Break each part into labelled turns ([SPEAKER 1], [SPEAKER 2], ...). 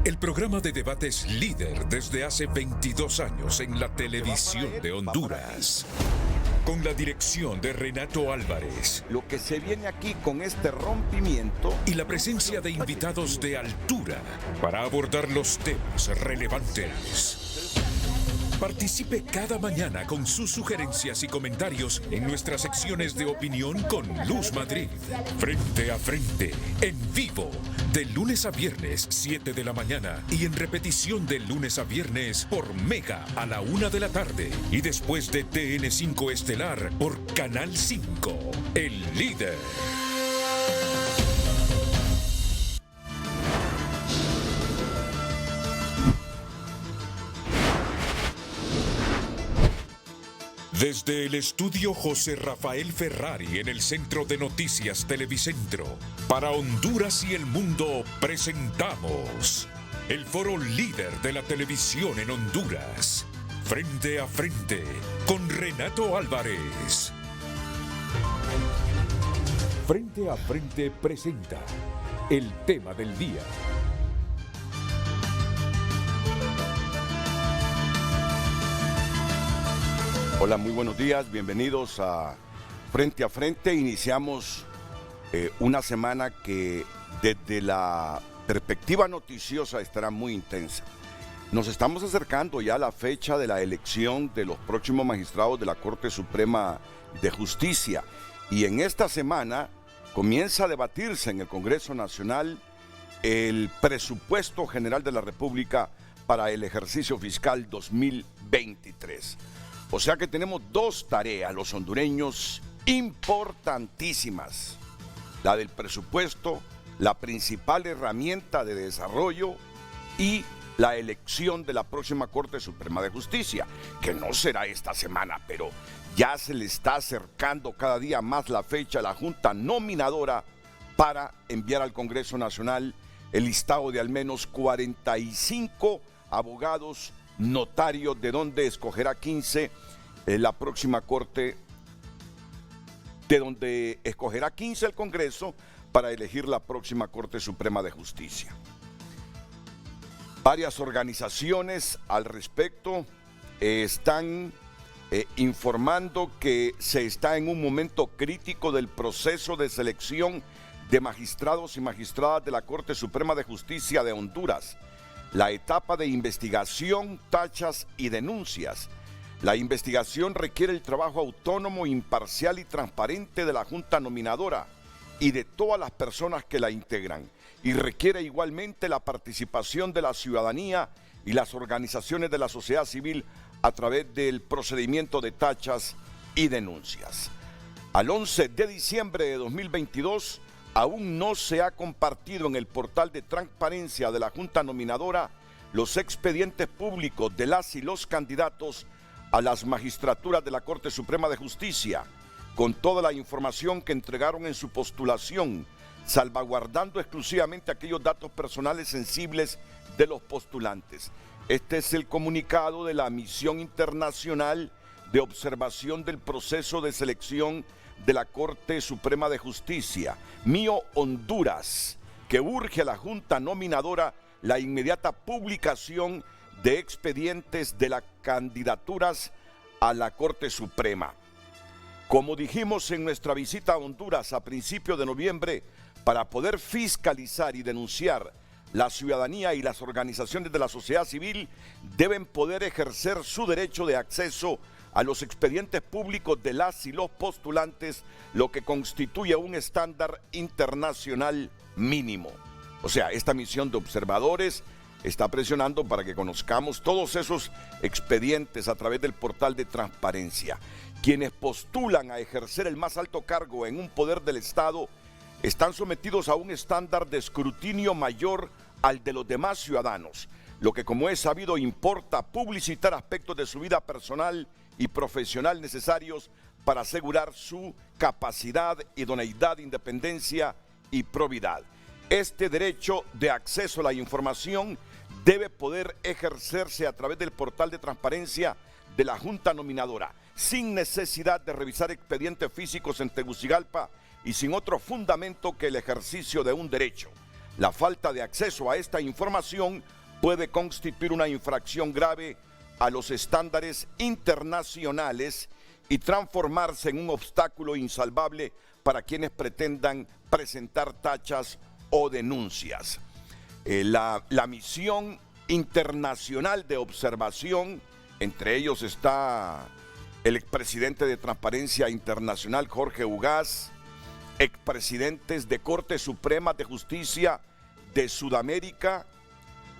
[SPEAKER 1] El programa de debates líder desde hace 22 años en la televisión de Honduras. Con la dirección de Renato Álvarez.
[SPEAKER 2] Lo que se viene aquí con este rompimiento.
[SPEAKER 1] Y la presencia de invitados de altura para abordar los temas relevantes. Participe cada mañana con sus sugerencias y comentarios en nuestras secciones de opinión con Luz Madrid. Frente a frente, en vivo, de lunes a viernes, 7 de la mañana. Y en repetición de lunes a viernes por Mega a la 1 de la tarde. Y después de TN5 Estelar por Canal 5. El líder. Desde el estudio José Rafael Ferrari en el Centro de Noticias Televicentro, para Honduras y el mundo presentamos el foro líder de la televisión en Honduras. Frente a frente con Renato Álvarez. Frente a frente presenta el tema del día.
[SPEAKER 2] Hola, muy buenos días, bienvenidos a Frente a Frente. Iniciamos una semana que desde la perspectiva noticiosa estará muy intensa. Nos estamos acercando ya a la fecha de la elección de los próximos magistrados de la Corte Suprema de Justicia. Y en esta semana comienza a debatirse en el Congreso Nacional el presupuesto general de la República para el ejercicio fiscal 2023. O sea que tenemos dos tareas, los hondureños, importantísimas. La del presupuesto, la principal herramienta de desarrollo, y la elección de la próxima Corte Suprema de Justicia, que no será esta semana, pero ya se le está acercando cada día más la fecha a la Junta Nominadora para enviar al Congreso Nacional el listado de al menos 45 abogados notarios, de donde escogerá 15 la próxima Corte, de donde escogerá 15 el Congreso para elegir la próxima Corte Suprema de Justicia. Varias organizaciones al respecto están informando que se está en un momento crítico del proceso de selección de magistrados y magistradas de la Corte Suprema de Justicia de Honduras. La etapa de investigación, tachas y denuncias. La investigación requiere el trabajo autónomo, imparcial y transparente de la Junta Nominadora y de todas las personas que la integran, y requiere igualmente la participación de la ciudadanía y las organizaciones de la sociedad civil a través del procedimiento de tachas y denuncias. Al 11 de diciembre de 2022, aún no se ha compartido en el portal de transparencia de la Junta Nominadora los expedientes públicos de las y los candidatos a las magistraturas de la Corte Suprema de Justicia, con toda la información que entregaron en su postulación, salvaguardando exclusivamente aquellos datos personales sensibles de los postulantes. Este es el comunicado de la Misión Internacional de Observación del Proceso de Selección de la Corte Suprema de Justicia, MIO Honduras, que urge a la Junta Nominadora la inmediata publicación de expedientes de las candidaturas a la Corte Suprema. Como dijimos en nuestra visita a Honduras a principios de noviembre, para poder fiscalizar y denunciar, la ciudadanía y las organizaciones de la sociedad civil deben poder ejercer su derecho de acceso a los expedientes públicos de las y los postulantes, lo que constituye un estándar internacional mínimo. O sea, esta misión de observadores está presionando para que conozcamos todos esos expedientes a través del portal de transparencia. Quienes postulan a ejercer el más alto cargo en un poder del Estado están sometidos a un estándar de escrutinio mayor al de los demás ciudadanos, lo que, como es sabido, importa publicitar aspectos de su vida personal y profesional necesarios para asegurar su capacidad, idoneidad, independencia y probidad. Este derecho de acceso a la información debe poder ejercerse a través del portal de transparencia de la Junta Nominadora, sin necesidad de revisar expedientes físicos en Tegucigalpa y sin otro fundamento que el ejercicio de un derecho. La falta de acceso a esta información puede constituir una infracción grave a los estándares internacionales y transformarse en un obstáculo insalvable para quienes pretendan presentar tachas o denuncias. La misión internacional de observación, entre ellos está el expresidente de Transparencia Internacional, Jorge Ugaz, expresidentes de Corte Suprema de Justicia de Sudamérica.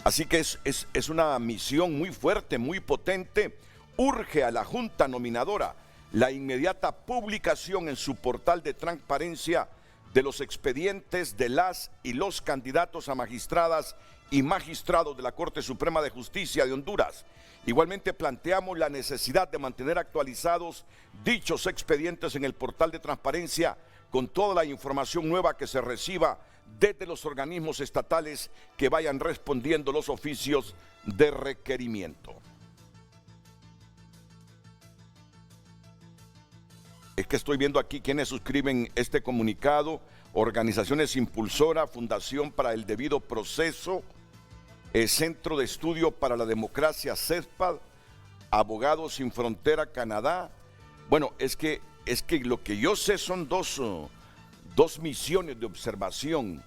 [SPEAKER 2] Así que es una misión muy fuerte, muy potente. Urge a la Junta Nominadora la inmediata publicación en su portal de transparencia de los expedientes de las y los candidatos a magistradas y magistrados de la Corte Suprema de Justicia de Honduras. Igualmente planteamos la necesidad de mantener actualizados dichos expedientes en el portal de transparencia con toda la información nueva que se reciba desde los organismos estatales que vayan respondiendo los oficios de requerimiento. Es que estoy viendo aquí quienes suscriben este comunicado: Organizaciones Impulsora, Fundación para el Debido Proceso, Centro de Estudio para la Democracia, CESPAD, Abogados Sin Frontera, Canadá. Bueno, es que lo que yo sé son dos misiones de observación.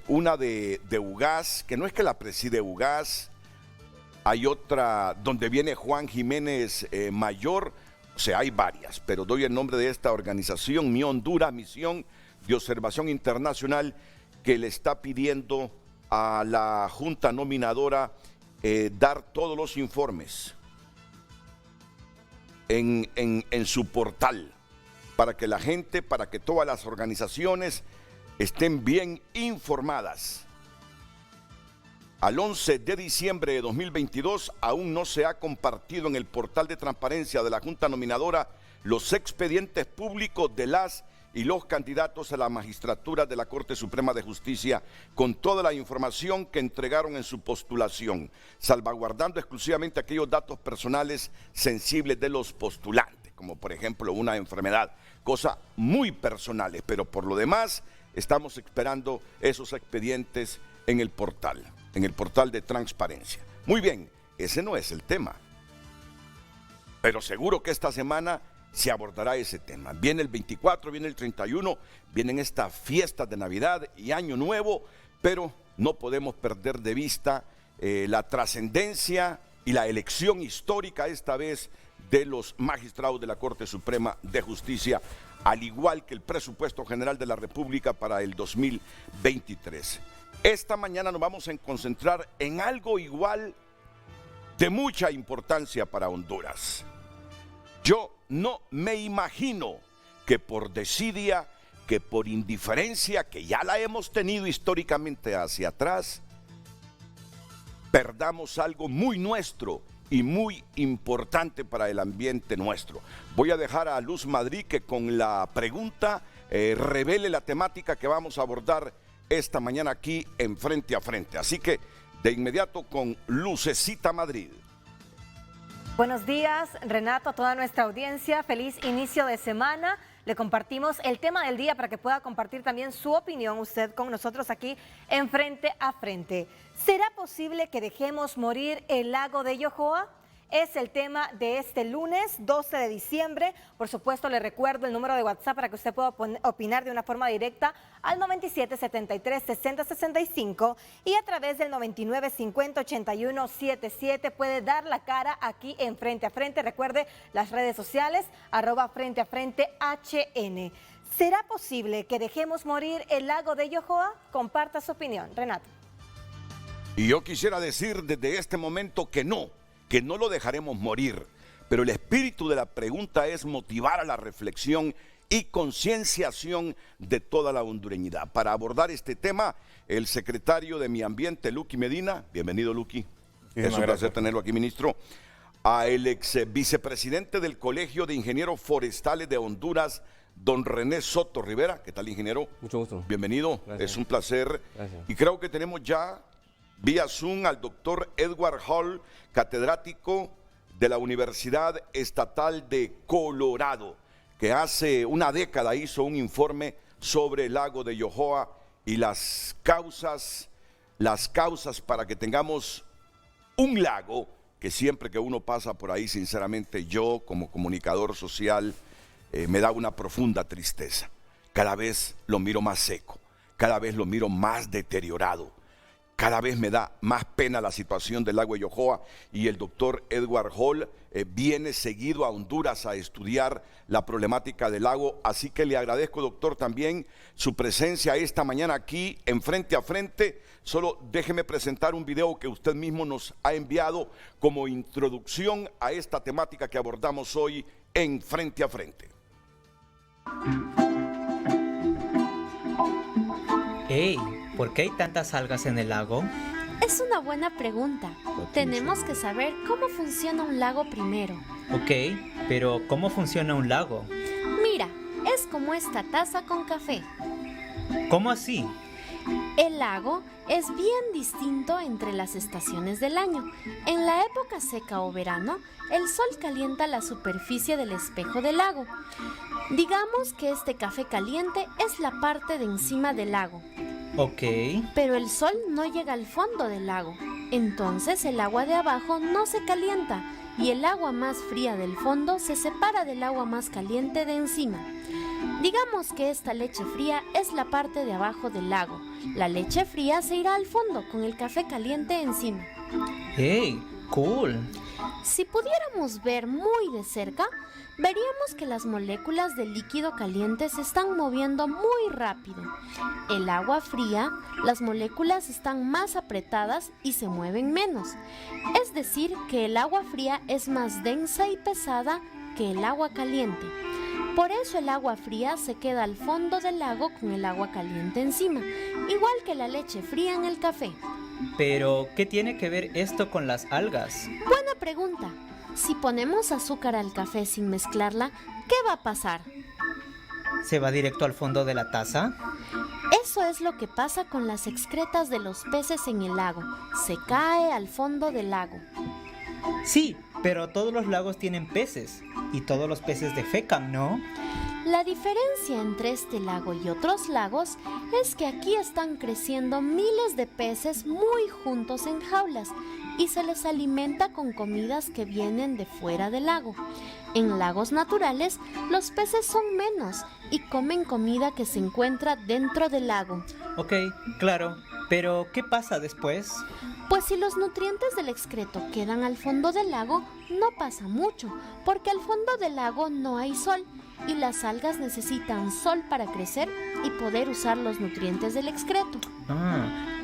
[SPEAKER 2] Una de Ugaz, que no es que la preside Ugaz, hay otra donde viene Juan Jiménez Mayor. O sea, hay varias, pero doy el nombre de esta organización, Mi Honduras, Misión de Observación Internacional, que le está pidiendo a la Junta Nominadora dar todos los informes en su portal, para que la gente, para que todas las organizaciones estén bien informadas. Al 11 de diciembre de 2022 aún no se ha compartido en el portal de transparencia de la Junta Nominadora los expedientes públicos de las y los candidatos a la magistratura de la Corte Suprema de Justicia con toda la información que entregaron en su postulación, salvaguardando exclusivamente aquellos datos personales sensibles de los postulantes, como por ejemplo una enfermedad, cosas muy personales, pero por lo demás estamos esperando esos expedientes en el portal de transparencia. Muy bien, ese no es el tema, pero seguro que esta semana se abordará ese tema. Viene el 24, viene el 31, vienen estas fiestas de Navidad y Año Nuevo, pero no podemos perder de vista la trascendencia y la elección histórica esta vez de los magistrados de la Corte Suprema de Justicia, al igual que el presupuesto general de la República para el 2023. Esta mañana nos vamos a concentrar en algo igual de mucha importancia para Honduras. Yo no me imagino que por desidia, que por indiferencia, que ya la hemos tenido históricamente hacia atrás, perdamos algo muy nuestro y muy importante para el ambiente nuestro. Voy a dejar a Luz Madrid que con la pregunta revele la temática que vamos a abordar esta mañana aquí en Frente a Frente. Así que de inmediato con Lucecita Madrid.
[SPEAKER 3] Buenos días, Renato, a toda nuestra audiencia. Feliz inicio de semana. Le compartimos el tema del día para que pueda compartir también su opinión usted con nosotros aquí en Frente a Frente. ¿Será posible que dejemos morir el lago de Yohoa? Es el tema de este lunes 12 de diciembre. Por supuesto, le recuerdo el número de WhatsApp para que usted pueda opinar de una forma directa al 9773-6065 y a través del 9950-8177 puede dar la cara aquí en Frente a Frente. Recuerde las redes sociales, @Frente a Frente HN. ¿Será posible que dejemos morir el lago de Yohoa? Comparta su opinión. Renato.
[SPEAKER 2] Y yo quisiera decir desde este momento que no lo dejaremos morir, pero el espíritu de la pregunta es motivar a la reflexión y concienciación de toda la hondureñidad. Para abordar este tema, el secretario de Mi Ambiente, Luqui Medina. Bienvenido, Luqui. Es un placer tenerlo aquí, ministro. A el ex vicepresidente del Colegio de Ingenieros Forestales de Honduras, don René Soto Rivera. ¿Qué tal, ingeniero?
[SPEAKER 4] Mucho gusto.
[SPEAKER 2] Bienvenido.
[SPEAKER 4] Gracias.
[SPEAKER 2] Es un placer.
[SPEAKER 4] Gracias.
[SPEAKER 2] Y creo que tenemos ya vía Zoom al doctor Edward Hall, catedrático de la Universidad Estatal de Colorado, que hace una década hizo un informe sobre el lago de Yohoa y las causas para que tengamos un lago, que siempre que uno pasa por ahí, sinceramente yo como comunicador social me da una profunda tristeza. Cada vez lo miro más seco, cada vez lo miro más deteriorado. Cada vez me da más pena la situación del lago Yohoa, y el doctor Edward Hall viene seguido a Honduras a estudiar la problemática del lago. Así que le agradezco, doctor, también su presencia esta mañana aquí en Frente a Frente. Solo déjeme presentar un video que usted mismo nos ha enviado como introducción a esta temática que abordamos hoy en Frente a Frente.
[SPEAKER 4] Hey, ¿por qué hay tantas algas en el lago?
[SPEAKER 5] Es una buena pregunta. Tenemos que saber cómo funciona un lago primero.
[SPEAKER 4] Ok, pero ¿cómo funciona un lago?
[SPEAKER 5] Mira, es como esta taza con café.
[SPEAKER 4] ¿Cómo así?
[SPEAKER 5] El lago es bien distinto entre las estaciones del año. En la época seca o verano, el sol calienta la superficie del espejo del lago. Digamos que este café caliente es la parte de encima del lago.
[SPEAKER 4] Ok.
[SPEAKER 5] Pero el sol no llega al fondo del lago. Entonces el agua de abajo no se calienta y el agua más fría del fondo se separa del agua más caliente de encima. Digamos que esta leche fría es la parte de abajo del lago. La leche fría se irá al fondo con el café caliente encima.
[SPEAKER 4] Hey, cool.
[SPEAKER 5] Si pudiéramos ver muy de cerca, veríamos que las moléculas del líquido caliente se están moviendo muy rápido. El agua fría, las moléculas están más apretadas y se mueven menos. Es decir, que el agua fría es más densa y pesada que el agua caliente. Por eso el agua fría se queda al fondo del lago con el agua caliente encima, igual que la leche fría en el café.
[SPEAKER 4] Pero, ¿qué tiene que ver esto con las algas?
[SPEAKER 5] Buena pregunta. Si ponemos azúcar al café sin mezclarla, ¿qué va a pasar?
[SPEAKER 4] ¿Se va directo al fondo de la taza?
[SPEAKER 5] Eso es lo que pasa con las excretas de los peces en el lago. Se cae al fondo del lago.
[SPEAKER 4] Sí, pero todos los lagos tienen peces y todos los peces defecan, ¿no?
[SPEAKER 5] La diferencia entre este lago y otros lagos es que aquí están creciendo miles de peces muy juntos en jaulas y se les alimenta con comidas que vienen de fuera del lago. En lagos naturales, los peces son menos y comen comida que se encuentra dentro del lago.
[SPEAKER 4] Ok, claro, pero ¿qué pasa después?
[SPEAKER 5] Pues si los nutrientes del excreto quedan al fondo del lago, no pasa mucho, porque al fondo del lago no hay sol y las algas necesitan sol para crecer y poder usar los nutrientes del excreto.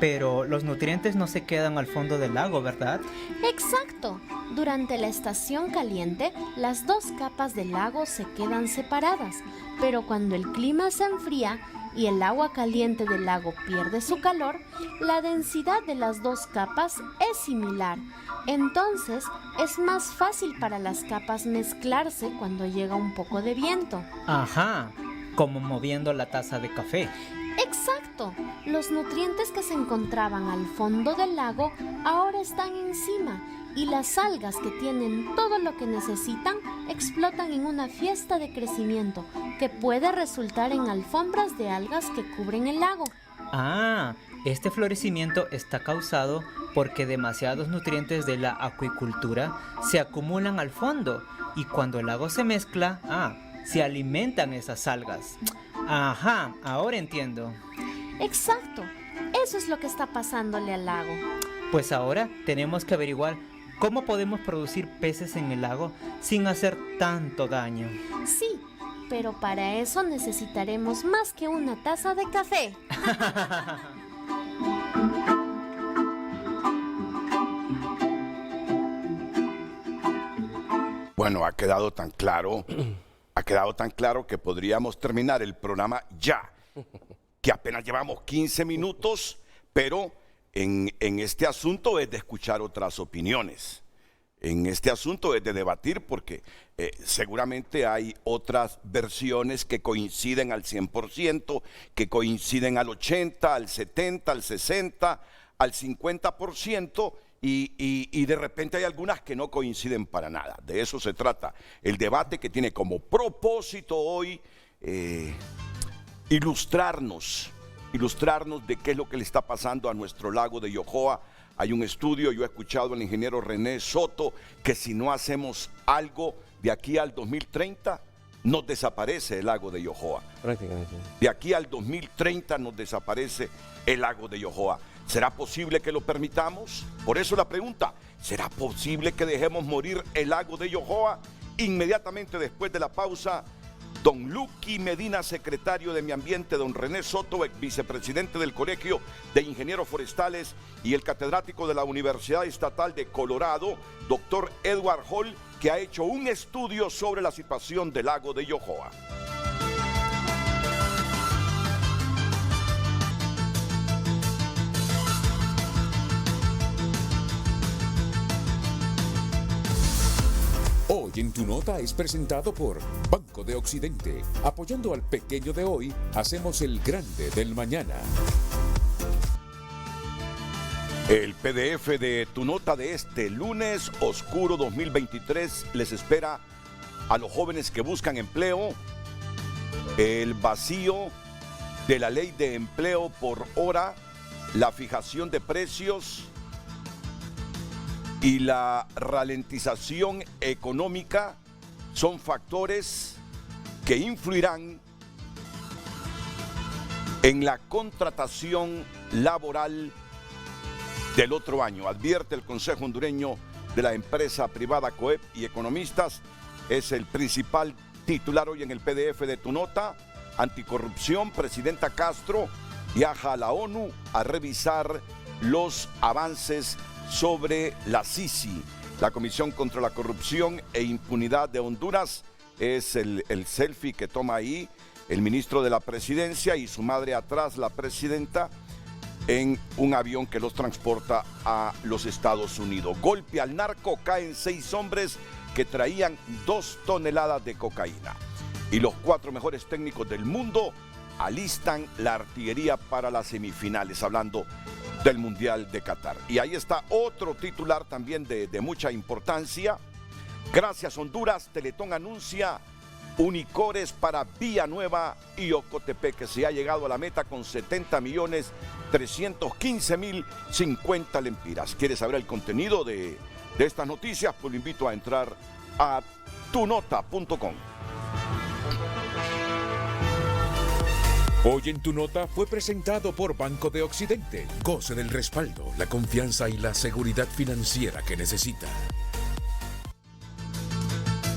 [SPEAKER 4] Pero los nutrientes no se quedan al fondo del lago, ¿verdad?
[SPEAKER 5] Exacto. Durante la estación caliente, las dos capas del lago se quedan separadas, pero cuando el clima se enfría y el agua caliente del lago pierde su calor, la densidad de las dos capas es similar. Entonces, es más fácil para las capas mezclarse cuando llega un poco de viento.
[SPEAKER 4] Ajá, como moviendo la taza de café.
[SPEAKER 5] Exacto. Los nutrientes que se encontraban al fondo del lago ahora están encima y las algas que tienen todo lo que necesitan explotan en una fiesta de crecimiento que puede resultar en alfombras de algas que cubren el lago.
[SPEAKER 4] Este florecimiento está causado porque demasiados nutrientes de la acuicultura se acumulan al fondo y cuando el lago se mezcla, se alimentan esas algas. Ajá, ahora entiendo.
[SPEAKER 5] Exacto, eso es lo que está pasándole al lago.
[SPEAKER 4] Pues ahora tenemos que averiguar cómo podemos producir peces en el lago sin hacer tanto daño.
[SPEAKER 5] Sí, pero para eso necesitaremos más que una taza de café.
[SPEAKER 2] Bueno, ha quedado tan claro que podríamos terminar el programa ya, que apenas llevamos 15 minutos, pero en este asunto es de escuchar otras opiniones. En este asunto es de debatir porque seguramente hay otras versiones que coinciden al 100%, que coinciden al 80%, al 70%, al 60%, al 50%. Y de repente hay algunas que no coinciden para nada. De eso se trata el debate, que tiene como propósito hoy ilustrarnos ilustrarnos de qué es lo que le está pasando a nuestro lago de Yohoa. Hay un estudio, yo he escuchado al ingeniero René Soto, que si no hacemos algo de aquí al 2030, nos desaparece el lago de Yohoa.
[SPEAKER 6] Prácticamente.
[SPEAKER 2] De aquí al 2030 nos desaparece el lago de Yohoa. ¿Será posible que lo permitamos? Por eso la pregunta, ¿será posible que dejemos morir el lago de Yohoa? Inmediatamente después de la pausa, don Luqui Medina, secretario de Medio Ambiente, don René Soto, ex vicepresidente del Colegio de Ingenieros Forestales, y el catedrático de la Universidad Estatal de Colorado, doctor Edward Hall, que ha hecho un estudio sobre la situación del lago de Yohoa.
[SPEAKER 1] Hoy en Tu Nota es presentado por Banco de Occidente. Apoyando al pequeño de hoy, hacemos el grande del mañana.
[SPEAKER 2] El PDF de Tu Nota de este lunes oscuro 2023 les espera a los jóvenes que buscan empleo, el vacío de la ley de empleo por hora, la fijación de precios y la ralentización económica son factores que influirán en la contratación laboral del otro año, advierte el Consejo Hondureño de la Empresa Privada COEP, y economistas. Es el principal titular hoy en el PDF de Tu Nota. Anticorrupción, presidenta Castro viaja a la ONU a revisar los avances sobre la CICI, la Comisión contra la Corrupción e Impunidad de Honduras. Es el selfie que toma ahí el ministro de la Presidencia y su madre atrás, la presidenta, en un avión que los transporta a los Estados Unidos. Golpe al narco, caen 6 hombres que traían 2 toneladas de cocaína. Y los 4 mejores técnicos del mundo alistan la artillería para las semifinales, hablando del Mundial de Qatar. Y ahí está otro titular también de mucha importancia. Gracias Honduras, Teletón anuncia unicores para Villanueva y Ocotepec, que se ha llegado a la meta con 70.315.050 lempiras. ¿Quieres saber el contenido de estas noticias? Pues lo invito a entrar a tunota.com.
[SPEAKER 1] Hoy en Tu Nota fue presentado por Banco de Occidente. Goce del respaldo, la confianza y la seguridad financiera que necesita.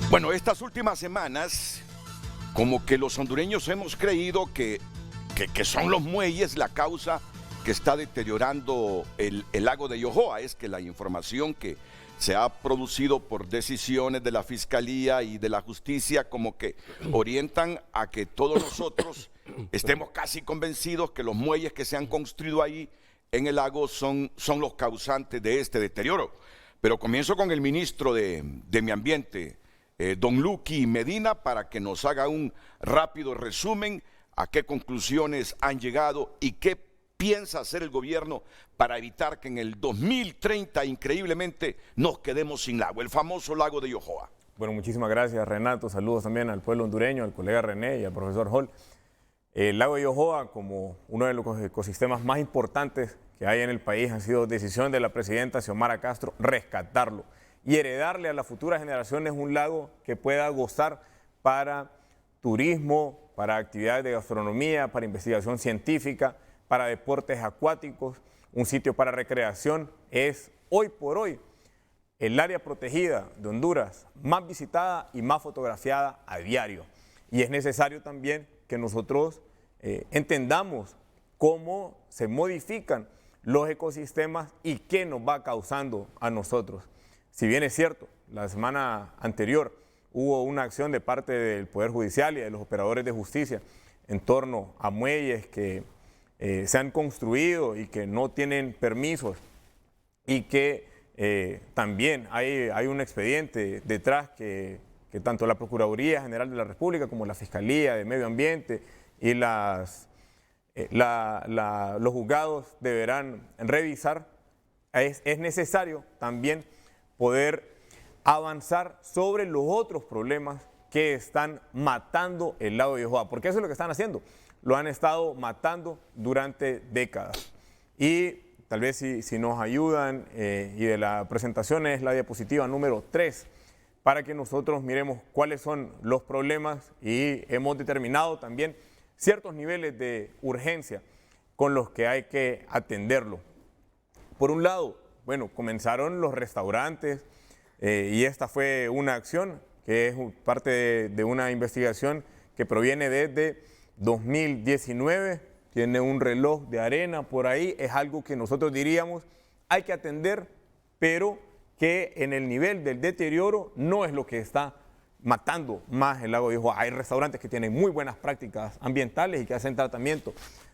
[SPEAKER 2] Bueno, estas últimas semanas, como que los hondureños hemos creído que son los muelles la causa que está deteriorando el lago de Yohoa. Es que la información que se ha producido por decisiones de la Fiscalía y de la Justicia como que orientan a que todos nosotros estemos casi convencidos que los muelles que se han construido ahí en el lago son los causantes de este deterioro. Pero comienzo con el ministro de Medio Ambiente, don Luqui Medina, para que nos haga un rápido resumen a qué conclusiones han llegado y qué piensa hacer el gobierno para evitar que en el 2030, increíblemente, nos quedemos sin lago, el famoso lago de Yohoa.
[SPEAKER 6] Bueno, muchísimas gracias, Renato. Saludos también al pueblo hondureño, al colega René y al profesor Hall. El lago de Yohoa, como uno de los ecosistemas más importantes que hay en el país, ha sido decisión de la presidenta Xiomara Castro rescatarlo y heredarle a las futuras generaciones un lago que pueda gozar para turismo, para actividades de gastronomía, para investigación científica, para deportes acuáticos, un sitio para recreación. Es hoy por hoy el área protegida de Honduras más visitada y más fotografiada a diario. Y es necesario también que nosotros entendamos cómo se modifican los ecosistemas y qué nos va causando a nosotros. Si bien es cierto, la semana anterior hubo una acción de parte del Poder Judicial y de los operadores de justicia en torno a muelles que se han construido y que no tienen permisos, y que también hay un expediente detrás que tanto la Procuraduría General de la República como la Fiscalía de Medio Ambiente y los juzgados deberán revisar. Es necesario también poder avanzar sobre los otros problemas que están matando el lago de Yohoa, porque eso es lo que están haciendo. lo han estado matando durante décadas. Y tal vez si nos ayudan, y de la presentación es la diapositiva número 3, para que nosotros miremos cuáles son los problemas y hemos determinado también ciertos niveles de urgencia con los que hay que atenderlo. Por un lado, bueno, comenzaron los restaurantes y esta fue una acción que es parte de una investigación que proviene desde 2019, tiene un reloj de arena por ahí, es algo que nosotros diríamos hay que atender, pero que en el nivel del deterioro no es lo que está matando más el lago de Yohoa. Hay restaurantes que tienen muy buenas prácticas ambientales y que hacen tratamiento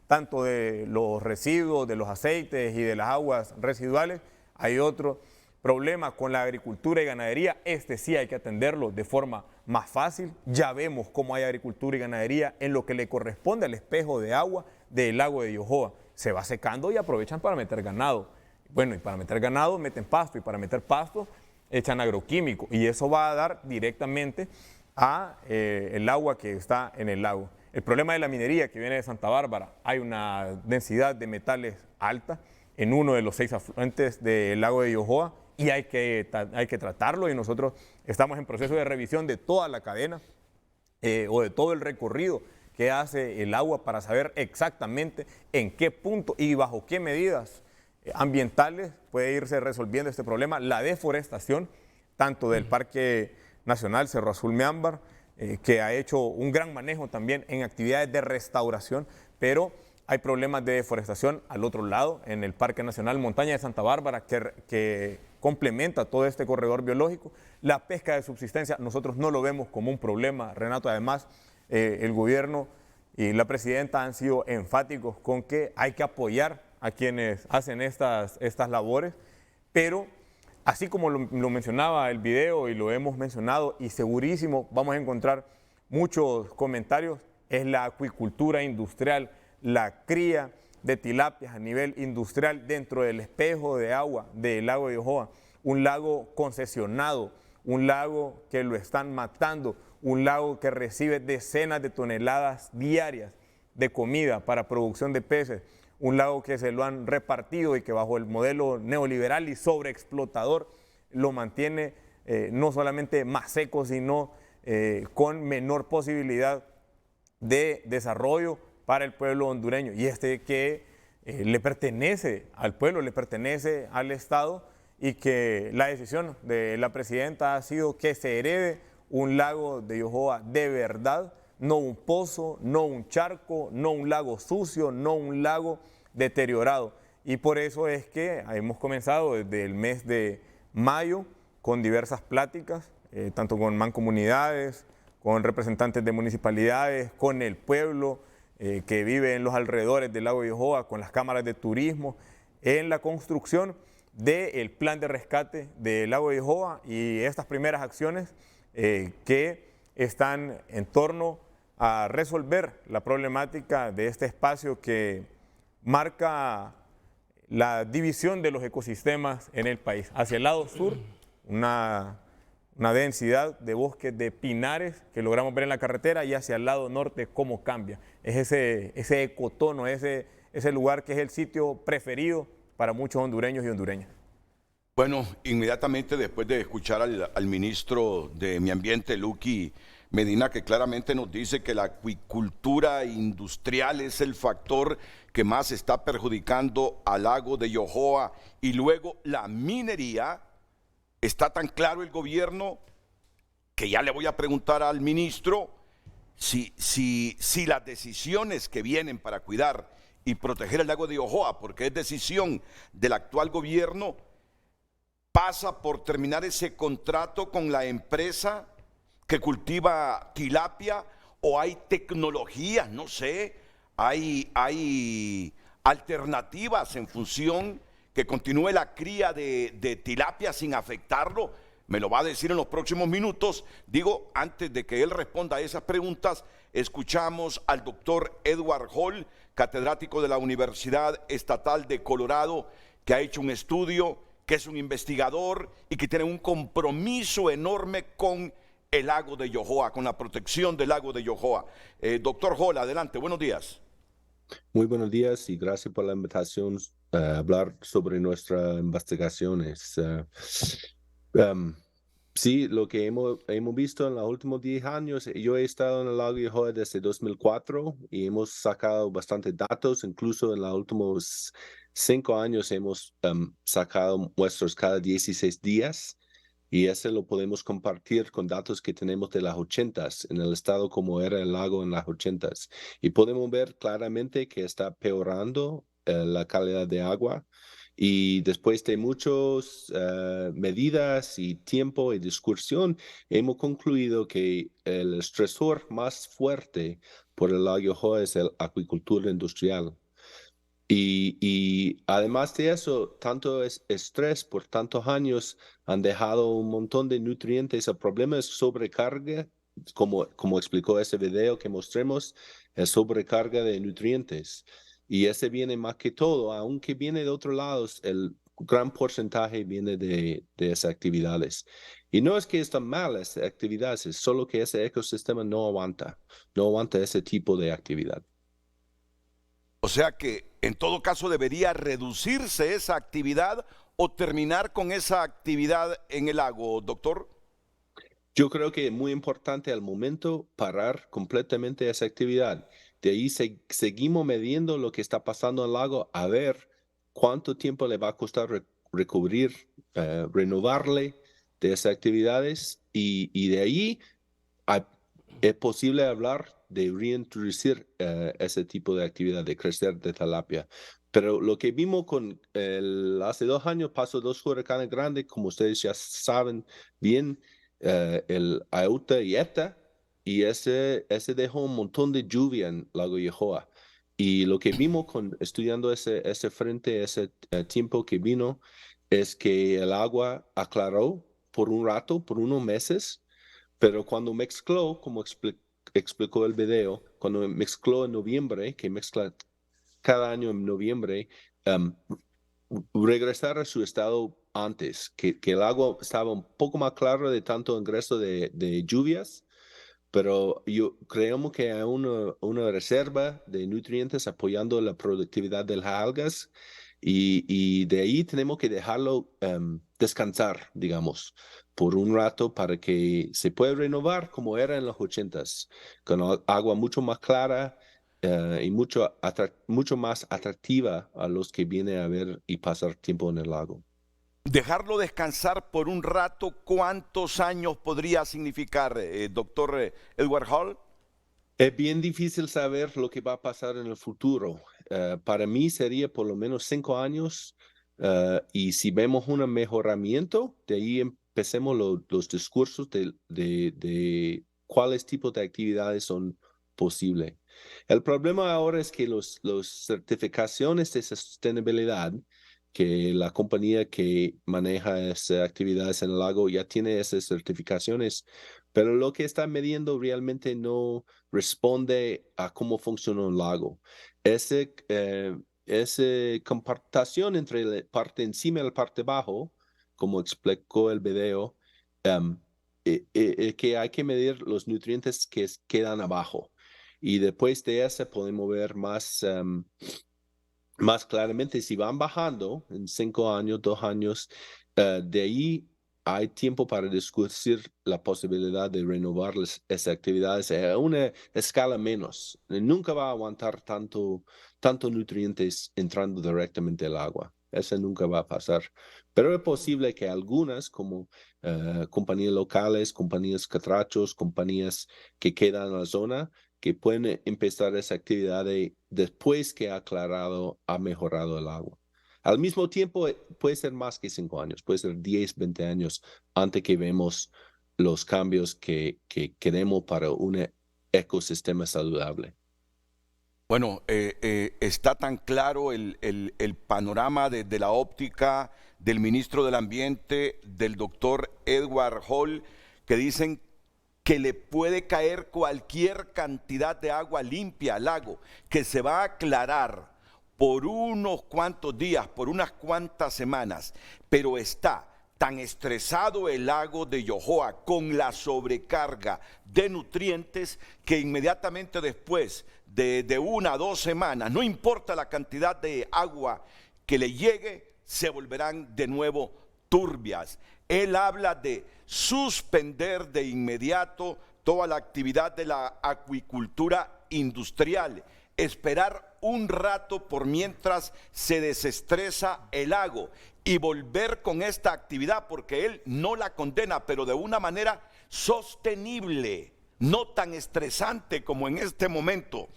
[SPEAKER 6] tanto de los residuos, de los aceites y de las aguas residuales. Hay otro problema con la agricultura y ganadería. Este sí hay que atenderlo de forma más fácil. Ya vemos cómo hay agricultura y ganadería en lo que le corresponde al espejo de agua del lago de Yohoa. Se va secando y aprovechan para meter ganado. Bueno, y para meter ganado meten pasto, y para meter pasto echan agroquímico, y eso va a dar directamente a el agua que está en el lago. El problema de la minería que viene de Santa Bárbara, hay una densidad de metales alta en uno de los 6 afluentes del lago de Yohoa, y hay que tratarlo, y nosotros estamos en proceso de revisión de toda la cadena o de todo el recorrido que hace el agua para saber exactamente en qué punto y bajo qué medidas ambientales puede irse resolviendo este problema. La deforestación, tanto del Parque Nacional Cerro Azul Meámbar, que ha hecho un gran manejo también en actividades de restauración, pero hay problemas de deforestación al otro lado, en el Parque Nacional Montaña de Santa Bárbara, que complementa todo este corredor biológico. La pesca de subsistencia nosotros no lo vemos como un problema, Renato. Además, el gobierno y la presidenta han sido enfáticos con que hay que apoyar a quienes hacen estas labores, pero así como lo mencionaba el video y lo hemos mencionado, y segurísimo vamos a encontrar muchos comentarios, es la acuicultura industrial, la cría de tilapias a nivel industrial dentro del espejo de agua del lago de Yohoa, un lago concesionado, un lago que lo están matando, un lago que recibe decenas de toneladas diarias de comida para producción de peces, un lago que se lo han repartido y que bajo el modelo neoliberal y sobreexplotador lo mantiene no solamente más seco, sino con menor posibilidad de desarrollo para el pueblo hondureño. Y que le pertenece al pueblo, le pertenece al Estado, y que la decisión de la presidenta ha sido que se herede un lago de Yohoa de verdad, no un pozo, no un charco, no un lago sucio, no un lago deteriorado. Y por eso es que hemos comenzado desde el mes de mayo con diversas pláticas, tanto con mancomunidades, con representantes de municipalidades, con el pueblo que vive en los alrededores del lago de Yohoa, con las cámaras de turismo, en la construcción del plan de rescate del lago de Yohoa y estas primeras acciones que están en torno a resolver la problemática de este espacio que marca la división de los ecosistemas en el país. Hacia el lado sur, una densidad de bosques de pinares que logramos ver en la carretera, y hacia el lado norte cómo cambia. Es ese ecotono, ese lugar que es el sitio preferido para muchos hondureños y hondureñas.
[SPEAKER 2] Bueno, inmediatamente después de escuchar al ministro de Medio Ambiente, Luqui Medina, que claramente nos dice que la acuicultura industrial es el factor que más está perjudicando al lago de Yohoa, y luego la minería, está tan claro el gobierno que ya le voy a preguntar al ministro si las decisiones que vienen para cuidar y proteger el lago de Yohoa, porque es decisión del actual gobierno, pasa por terminar ese contrato con la empresa que cultiva tilapia, o hay tecnologías, no sé, hay alternativas en función que continúe la cría de tilapia sin afectarlo. Me lo va a decir en los próximos minutos. Digo, antes de que él responda a esas preguntas, escuchamos al doctor Edward Hall, catedrático de la Universidad Estatal de Colorado, que ha hecho un estudio, que es un investigador y que tiene un compromiso enorme con el lago de Yohoa, con la protección del lago de Yohoa. Doctor Hall, adelante, buenos días.
[SPEAKER 7] Muy buenos días y gracias por la invitación a hablar sobre nuestras investigaciones. Sí, lo que hemos visto en los últimos 10 años, yo he estado en el lago Yohoa desde 2004 y hemos sacado bastantes datos, incluso en los últimos 5 años hemos sacado muestras cada 16 días. Y ese lo podemos compartir con datos que tenemos de las 80s, en el estado como era el lago en las 80s. Y podemos ver claramente que está peorando la calidad de agua. Y después de muchas medidas y tiempo y discusión, hemos concluido que el estresor más fuerte por el lago Yohoa es la acuicultura industrial. Y además de eso, tanto estrés por tantos años han dejado un montón de nutrientes. El problema es sobrecarga, como explicó ese video que mostremos, es sobrecarga de nutrientes. Y ese viene más que todo, aunque viene de otros lados, el gran porcentaje viene de esas actividades. Y no es que están malas actividades, es solo que ese ecosistema no aguanta ese tipo de actividad.
[SPEAKER 2] O sea que en todo caso debería reducirse esa actividad o terminar con esa actividad en el lago, doctor.
[SPEAKER 7] Yo creo que es muy importante al momento parar completamente esa actividad. De ahí seguimos midiendo lo que está pasando en el lago a ver cuánto tiempo le va a costar recubrir, renovarle de esas actividades y de ahí es posible hablar de reintroducir ese tipo de actividad, de crecer de tilapia. Pero lo que vimos hace 2 años, pasó 2 huracanes grandes, como ustedes ya saben bien, el Iota y Eta, y ese dejó un montón de lluvia en Lago Yohoa. Y lo que vimos estudiando ese frente, ese tiempo que vino, es que el agua aclaró por un rato, por unos meses, pero cuando mezcló, como explicó el video, cuando mezcló en noviembre, que mezcla cada año en noviembre, regresar a su estado antes, que el agua estaba un poco más claro de tanto ingreso de lluvias, pero creemos que hay una reserva de nutrientes apoyando la productividad de las algas y de ahí tenemos que dejarlo descansar, digamos, por un rato para que se pueda renovar como era en los 80s, con agua mucho más clara y mucho más atractiva a los que vienen a ver y pasar tiempo en el lago.
[SPEAKER 2] Dejarlo descansar por un rato, ¿cuántos años podría significar, doctor Edward Hall?
[SPEAKER 7] Es bien difícil saber lo que va a pasar en el futuro. Para mí sería por lo menos 5 años y si vemos un mejoramiento, de ahí empecemos los discursos de cuáles tipos de actividades son posibles. El problema ahora es que las certificaciones de sostenibilidad, que la compañía que maneja esas actividades en el lago ya tiene esas certificaciones, pero lo que está midiendo realmente no responde a cómo funciona un lago. Esa comparación entre la parte encima y la parte abajo, como explicó el video, que hay que medir los nutrientes que quedan abajo. Y después de eso podemos ver más claramente si van bajando en 5 años, 2 años, de ahí hay tiempo para discutir la posibilidad de renovar esas actividades a una escala menos. Nunca va a aguantar tanto nutrientes entrando directamente al agua. Eso nunca va a pasar. Pero es posible que algunas, como compañías locales, compañías catrachos, compañías que quedan en la zona, que pueden empezar esa actividad después que ha mejorado el agua. Al mismo tiempo, puede ser más que 5 años, puede ser 10, 20 años antes que vemos los cambios que queremos para un ecosistema saludable.
[SPEAKER 2] Bueno, está tan claro el panorama desde la óptica del ministro del Ambiente, del doctor Edward Hall, que dicen que le puede caer cualquier cantidad de agua limpia al lago, que se va a aclarar por unos cuantos días, por unas cuantas semanas, pero está tan estresado el lago de Yohoa con la sobrecarga de nutrientes que inmediatamente después de 1 a 2 semanas, no importa la cantidad de agua que le llegue, se volverán de nuevo turbias. Él habla de suspender de inmediato toda la actividad de la acuicultura industrial, esperar un rato por mientras se desestresa el lago y volver con esta actividad, porque él no la condena, pero de una manera sostenible, no tan estresante como en este momento.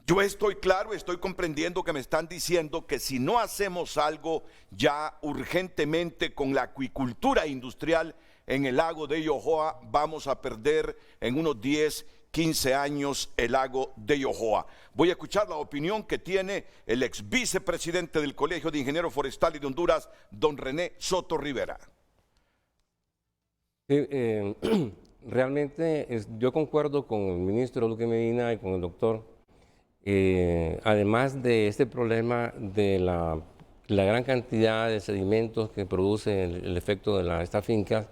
[SPEAKER 2] Yo estoy claro, estoy comprendiendo que me están diciendo que si no hacemos algo ya urgentemente con la acuicultura industrial en el lago de Yohoa, vamos a perder en unos 10, 15 años el lago de Yohoa. Voy a escuchar la opinión que tiene el ex vicepresidente del Colegio de Ingenieros Forestales de Honduras, don René Soto Rivera.
[SPEAKER 8] Sí, realmente yo concuerdo con el ministro Luque Medina y con el doctor. Además de este problema de la gran cantidad de sedimentos que produce el efecto de estas fincas,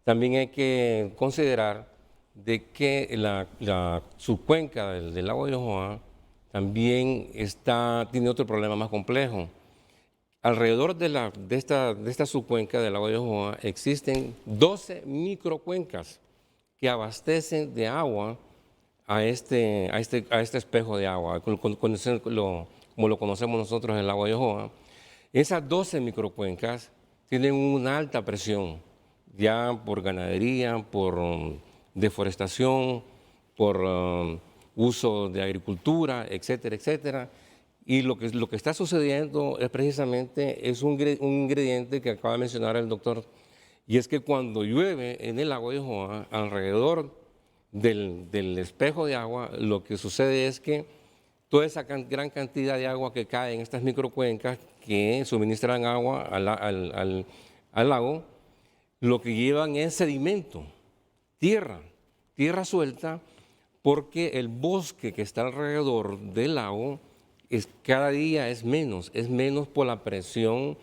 [SPEAKER 8] también hay que considerar de que la subcuenca del lago de Yohoa también tiene otro problema más complejo. Alrededor de esta subcuenca del lago de Yohoa existen 12 microcuencas que abastecen de agua a este espejo de agua, como lo conocemos nosotros, el lago de Yohoa. Esas 12 microcuencas tienen una alta presión, ya por ganadería, por deforestación, por uso de agricultura, etcétera, etcétera. Y lo que está sucediendo es precisamente un ingrediente que acaba de mencionar el doctor, y es que cuando llueve en el lago de Yohoa, alrededor del espejo de agua, lo que sucede es que toda esa gran cantidad de agua que cae en estas microcuencas que suministran agua al lago, lo que llevan es sedimento, tierra suelta, porque el bosque que está alrededor del lago cada día es menos por la presión,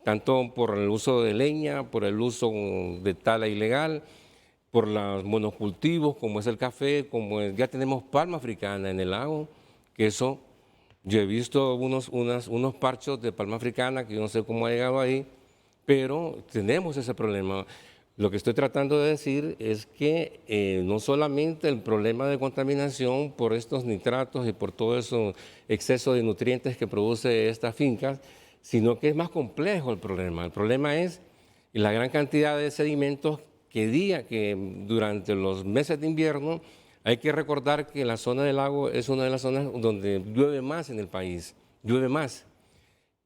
[SPEAKER 8] tanto por el uso de leña, por el uso de tala ilegal, por los monocultivos como es el café, ya tenemos palma africana en el lago, que eso, yo he visto unos parchos de palma africana que yo no sé cómo ha llegado ahí, pero tenemos ese problema. Lo que estoy tratando de decir es que no solamente el problema de contaminación por estos nitratos y por todo ese exceso de nutrientes que produce estas fincas, sino que es más complejo el problema. El problema es la gran cantidad de sedimentos que durante los meses de invierno hay que recordar que la zona del lago es una de las zonas donde llueve más en el país, llueve más.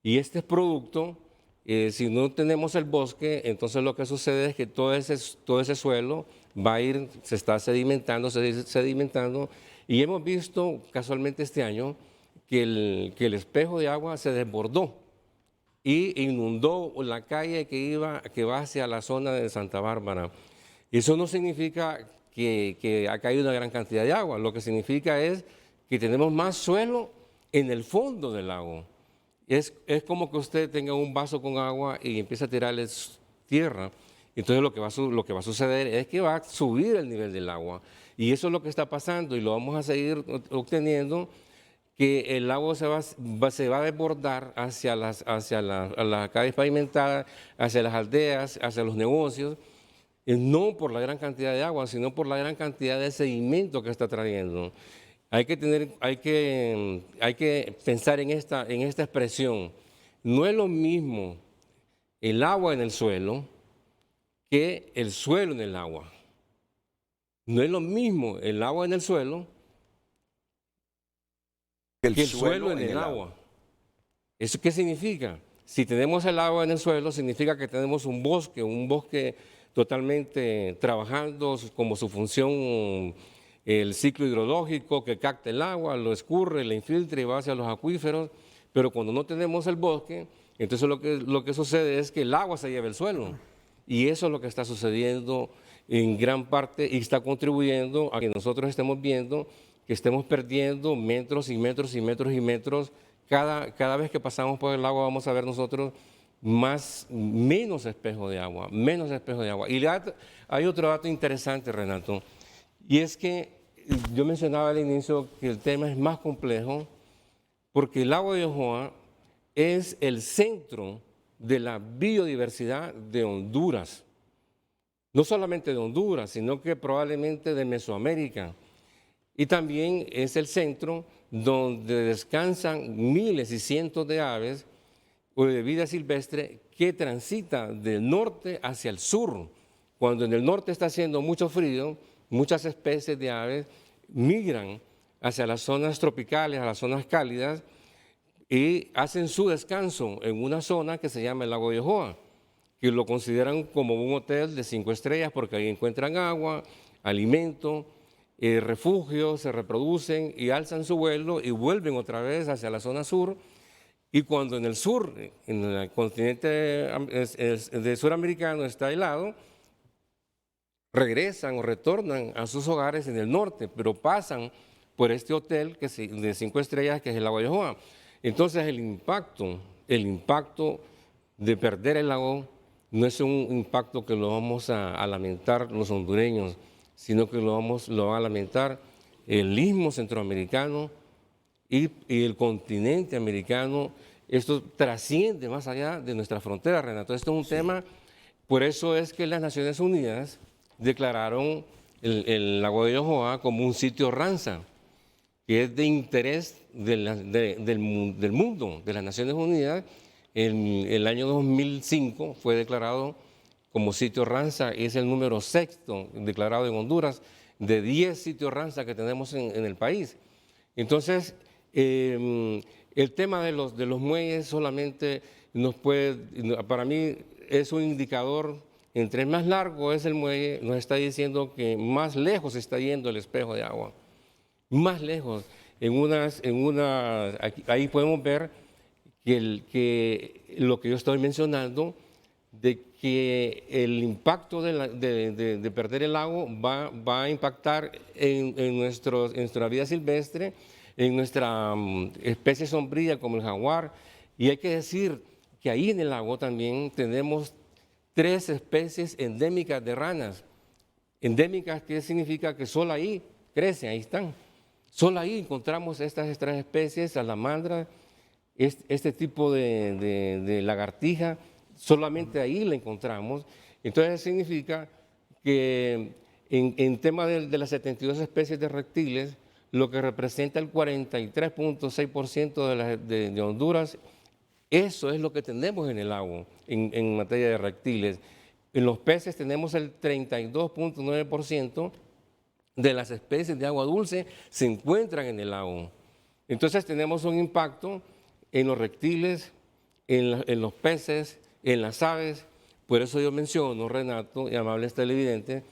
[SPEAKER 8] Y este es producto, si no tenemos el bosque, entonces lo que sucede es que todo ese suelo va a ir, se está sedimentando, y hemos visto casualmente este año que el espejo de agua se desbordó y inundó la calle que va hacia la zona de Santa Bárbara. Eso no significa que ha caído una gran cantidad de agua, lo que significa es que tenemos más suelo en el fondo del lago. Es como que usted tenga un vaso con agua y empieza a tirarle tierra. Entonces lo que va a suceder es que va a subir el nivel del agua. Y eso es lo que está pasando y lo vamos a seguir obteniendo, que el lago se va a desbordar hacia las calles pavimentadas, hacia las aldeas, hacia los negocios, no por la gran cantidad de agua, sino por la gran cantidad de sedimento que está trayendo. Hay que pensar en esta expresión. No es lo mismo el agua en el suelo que el suelo en el agua. No es lo mismo el agua en el suelo que el suelo en el agua. ¿Eso qué significa? Si tenemos el agua en el suelo, significa que tenemos un bosque totalmente trabajando como su función, el ciclo hidrológico que capta el agua, lo escurre, lo infiltra y va hacia los acuíferos. Pero cuando no tenemos el bosque, entonces lo que sucede es que el agua se lleva el suelo. Y eso es lo que está sucediendo en gran parte y está contribuyendo a que nosotros estemos viendo que estemos perdiendo metros y metros y metros y metros. Cada vez que pasamos por el agua vamos a ver nosotros menos espejo de agua, menos espejo de agua. Y hay otro dato interesante, Renato, y es que yo mencionaba al inicio que el tema es más complejo porque el lago de Yohoa es el centro de la biodiversidad de Honduras. No solamente de Honduras, sino que probablemente de Mesoamérica. Y también es el centro donde descansan miles y cientos de aves o de vida silvestre que transita del norte hacia el sur. Cuando en el norte está haciendo mucho frío, muchas especies de aves migran hacia las zonas tropicales, a las zonas cálidas, y hacen su descanso en una zona que se llama el lago de Yohoa, que lo consideran como un hotel de 5 estrellas porque ahí encuentran agua, alimento, refugio, se reproducen y alzan su vuelo y vuelven otra vez hacia la zona sur. Y cuando en el sur, en el continente de suramericano está helado, regresan o retornan a sus hogares en el norte, pero pasan por este hotel de 5 estrellas que es el lago de Yohoa. Entonces el impacto de perder el lago no es un impacto que lo vamos a lamentar los hondureños, sino que lo va a lamentar el istmo centroamericano y el continente americano. Esto trasciende más allá de nuestra frontera, Renato. Esto es un tema, por eso es que las Naciones Unidas declararon el lago de Yohoa como un sitio Ramsar, que es de interés del mundo, de las Naciones Unidas. En el año 2005 fue declarado como sitio Ramsar y es el número 6º declarado en Honduras de 10 sitios Ramsar que tenemos en el país. Entonces, el tema de los muelles solamente para mí es un indicador, entre más largo es el muelle, nos está diciendo que más lejos está yendo el espejo de agua, más lejos. Ahí podemos ver que lo que yo estoy mencionando, de que el impacto de perder el lago va a impactar en nuestra vida silvestre, en nuestra especie sombría como el jaguar. Y hay que decir que ahí en el lago también tenemos 3 especies endémicas de ranas. Endémicas, ¿qué significa? Que solo ahí crecen, ahí están. Solo ahí encontramos estas 3 especies, salamandra, este tipo de lagartija, solamente ahí la encontramos. Entonces significa que en tema de las 72 especies de reptiles, lo que representa el 43.6% de Honduras, eso es lo que tenemos en el lago en materia de reptiles. En los peces tenemos el 32.9% de las especies de agua dulce se encuentran en el lago. Entonces tenemos un impacto en los reptiles, en los peces, en las aves. Por eso yo menciono, Renato y amables televidentes,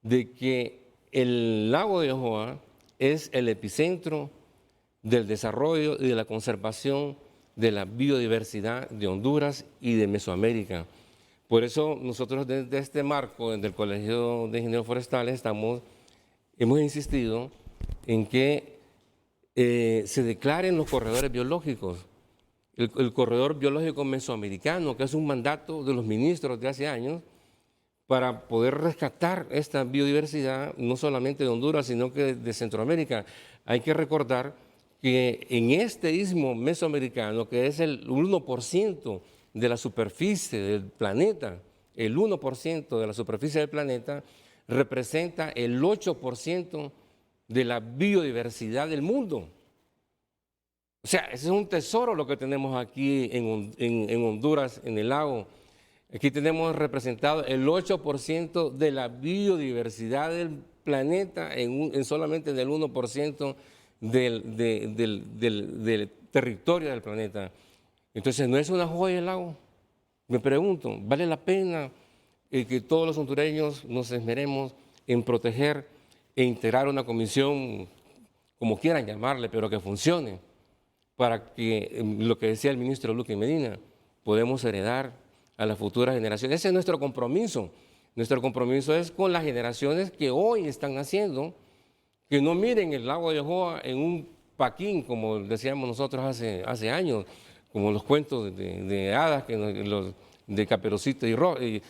[SPEAKER 8] de que el lago de Yohoa es el epicentro del desarrollo y de la conservación de la biodiversidad de Honduras y de Mesoamérica. Por eso nosotros desde este marco, desde el Colegio de Ingenieros Forestales, hemos insistido en que se declaren los corredores biológicos. El corredor biológico mesoamericano, que es un mandato de los ministros de hace años, para poder rescatar esta biodiversidad, no solamente de Honduras, sino que de Centroamérica. Hay que recordar que en este istmo mesoamericano, que es el 1% de la superficie del planeta, el 1% de la superficie del planeta, representa el 8% de la biodiversidad del mundo. O sea, ese es un tesoro lo que tenemos aquí en Honduras, en el lago. Aquí tenemos representado el 8% de la biodiversidad del planeta solamente en el 1% del territorio del planeta. Entonces, ¿no es una joya el lago? Me pregunto, ¿vale la pena que todos los hondureños nos esmeremos en proteger e integrar una comisión, como quieran llamarle, pero que funcione, para que, lo que decía el ministro Luque Medina, podemos heredar a las futuras generaciones? Ese es nuestro compromiso. Nuestro compromiso es con las generaciones que hoy están naciendo, que no miren el lago de Yohoa en un paquín, como decíamos nosotros hace años. como los cuentos de hadas, de Caperucita y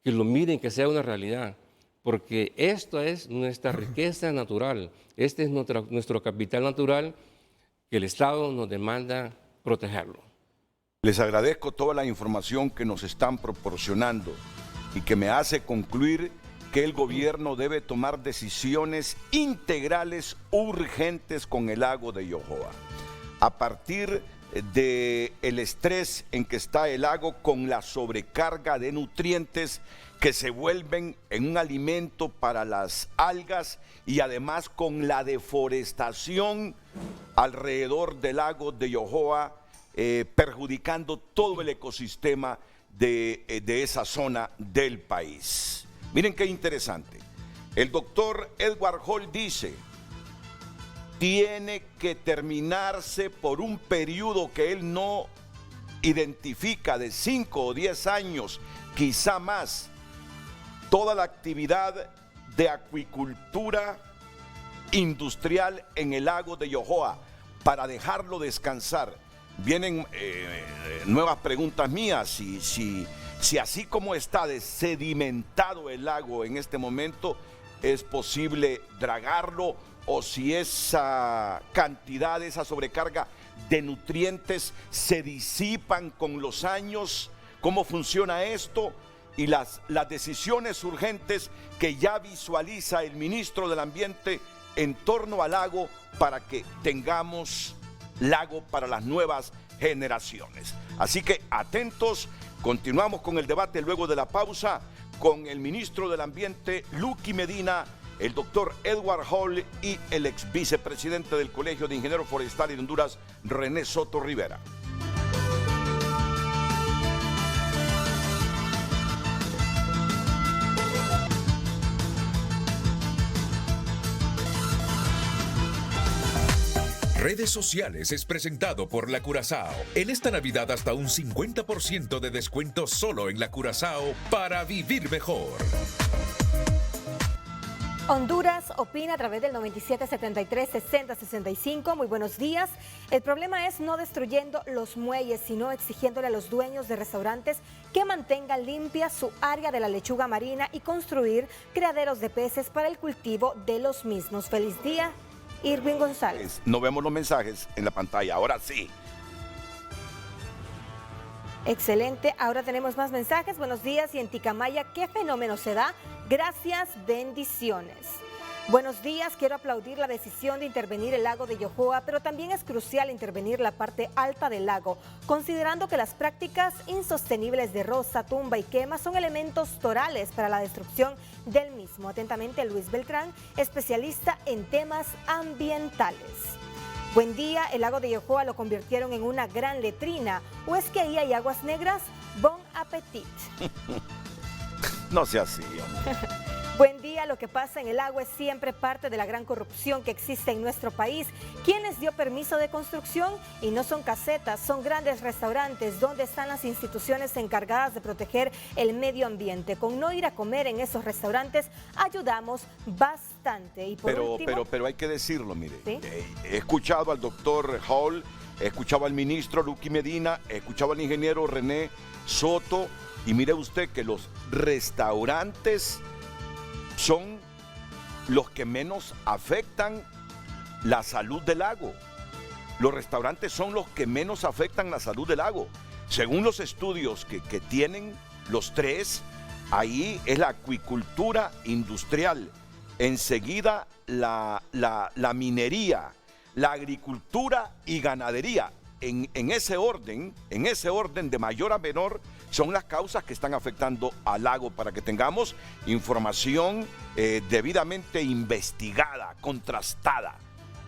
[SPEAKER 8] que lo miren, que sea una realidad, porque esto es nuestra riqueza natural, este es nuestro capital natural que el Estado nos demanda protegerlo.
[SPEAKER 2] Les agradezco toda la información que nos están proporcionando y que me hace concluir que el gobierno debe tomar decisiones integrales urgentes con el lago de Yohoa. A partir del estrés en que está el lago con la sobrecarga de nutrientes que se vuelven en un alimento para las algas y además con la deforestación alrededor del lago de Yohoa, perjudicando todo el ecosistema de esa zona del país. Miren qué interesante. El doctor Edward Hall dice: tiene que terminarse por un periodo que él no identifica de 5 o 10 años, quizá más, toda la actividad de acuicultura industrial en el lago de Yohoa para dejarlo descansar. Vienen nuevas preguntas mías, si así como está de sedimentado el lago en este momento, es posible dragarlo, o si esa cantidad, esa sobrecarga de nutrientes se disipan con los años, cómo funciona esto y las decisiones urgentes que ya visualiza el ministro del Ambiente en torno al lago para que tengamos lago para las nuevas generaciones. Así que atentos, continuamos con el debate luego de la pausa con el ministro del Ambiente, Luqui Medina, el doctor Edward Hall y el ex vicepresidente del Colegio de Ingenieros Forestales de Honduras, René Soto Rivera.
[SPEAKER 1] Redes Sociales es presentado por La Curazao. En esta Navidad hasta un 50% de descuento solo en La Curazao para vivir mejor.
[SPEAKER 3] Honduras opina a través del 9773-6065. Muy buenos días. El problema es no destruyendo los muelles, sino exigiéndole a los dueños de restaurantes que mantengan limpia su área de la lechuga marina y construir criaderos de peces para el cultivo de los mismos. Feliz día, Irwin González.
[SPEAKER 2] No vemos los mensajes en la pantalla, ahora sí.
[SPEAKER 3] Excelente, ahora tenemos más mensajes. Buenos días. Y en Ticamaya, ¿qué fenómeno se da? Gracias, bendiciones. Buenos días, quiero aplaudir la decisión de intervenir el lago de Yohoa, pero también es crucial intervenir la parte alta del lago, considerando que las prácticas insostenibles de roza, tumba y quema son elementos torales para la destrucción del mismo. Atentamente, Luis Beltrán, especialista en temas ambientales. Buen día, el lago de Yohoa lo convirtieron en una gran letrina, ¿o es que ahí hay aguas negras? Bon appetit.
[SPEAKER 2] No sea así, hombre.
[SPEAKER 3] Buen día, lo que pasa en el agua es siempre parte de la gran corrupción que existe en nuestro país. ¿Quién les dio permiso de construcción? Y no son casetas, son grandes restaurantes. ¿Dónde están las instituciones encargadas de proteger el medio ambiente? Con no ir a comer en esos restaurantes ayudamos bastante. Y por último,
[SPEAKER 2] pero hay que decirlo, mire.
[SPEAKER 3] ¿Sí?
[SPEAKER 2] He escuchado al doctor Hall, he escuchado al ministro Luqui Medina, he escuchado al ingeniero René Soto, y mire usted que los restaurantes son los que menos afectan la salud del lago. Los restaurantes son los que menos afectan la salud del lago. Según los estudios que tienen los tres, ahí es la acuicultura industrial, enseguida la minería, la agricultura y ganadería. En ese orden de mayor a menor, son las causas que están afectando al lago, para que tengamos información debidamente investigada, contrastada.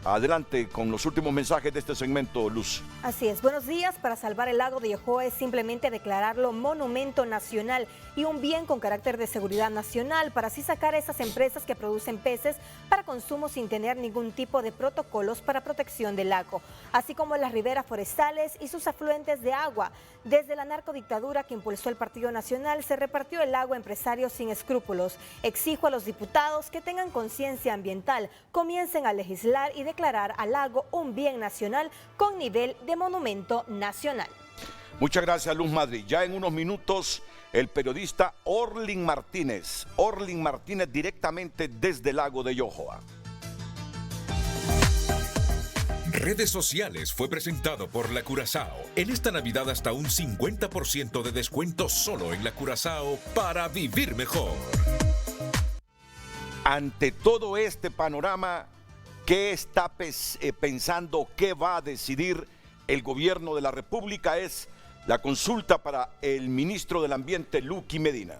[SPEAKER 2] Adelante con los últimos mensajes de este segmento, Luz.
[SPEAKER 3] Así es. Buenos días. Para salvar el lago de Yohoa es simplemente declararlo monumento nacional y un bien con carácter de seguridad nacional, para así sacar a esas empresas que producen peces para consumo sin tener ningún tipo de protocolos para protección del lago, así como las riberas forestales y sus afluentes de agua. Desde la narcodictadura que impulsó el Partido Nacional, se repartió el agua a empresarios sin escrúpulos. Exijo a los diputados que tengan conciencia ambiental, comiencen a legislar y declarar al lago un bien nacional con nivel de monumento nacional.
[SPEAKER 2] Muchas gracias, Luz Madrid. Ya en unos minutos, el periodista Orlin Martínez. Orlin Martínez directamente desde el lago de Yohoa.
[SPEAKER 1] Redes sociales fue presentado por la Curazao. En esta Navidad hasta un 50% de descuento solo en la Curazao para vivir mejor.
[SPEAKER 2] Ante todo este panorama, ¿qué está pensando, qué va a decidir el gobierno de la República? Es la consulta para el ministro del Ambiente, Luqui Medina.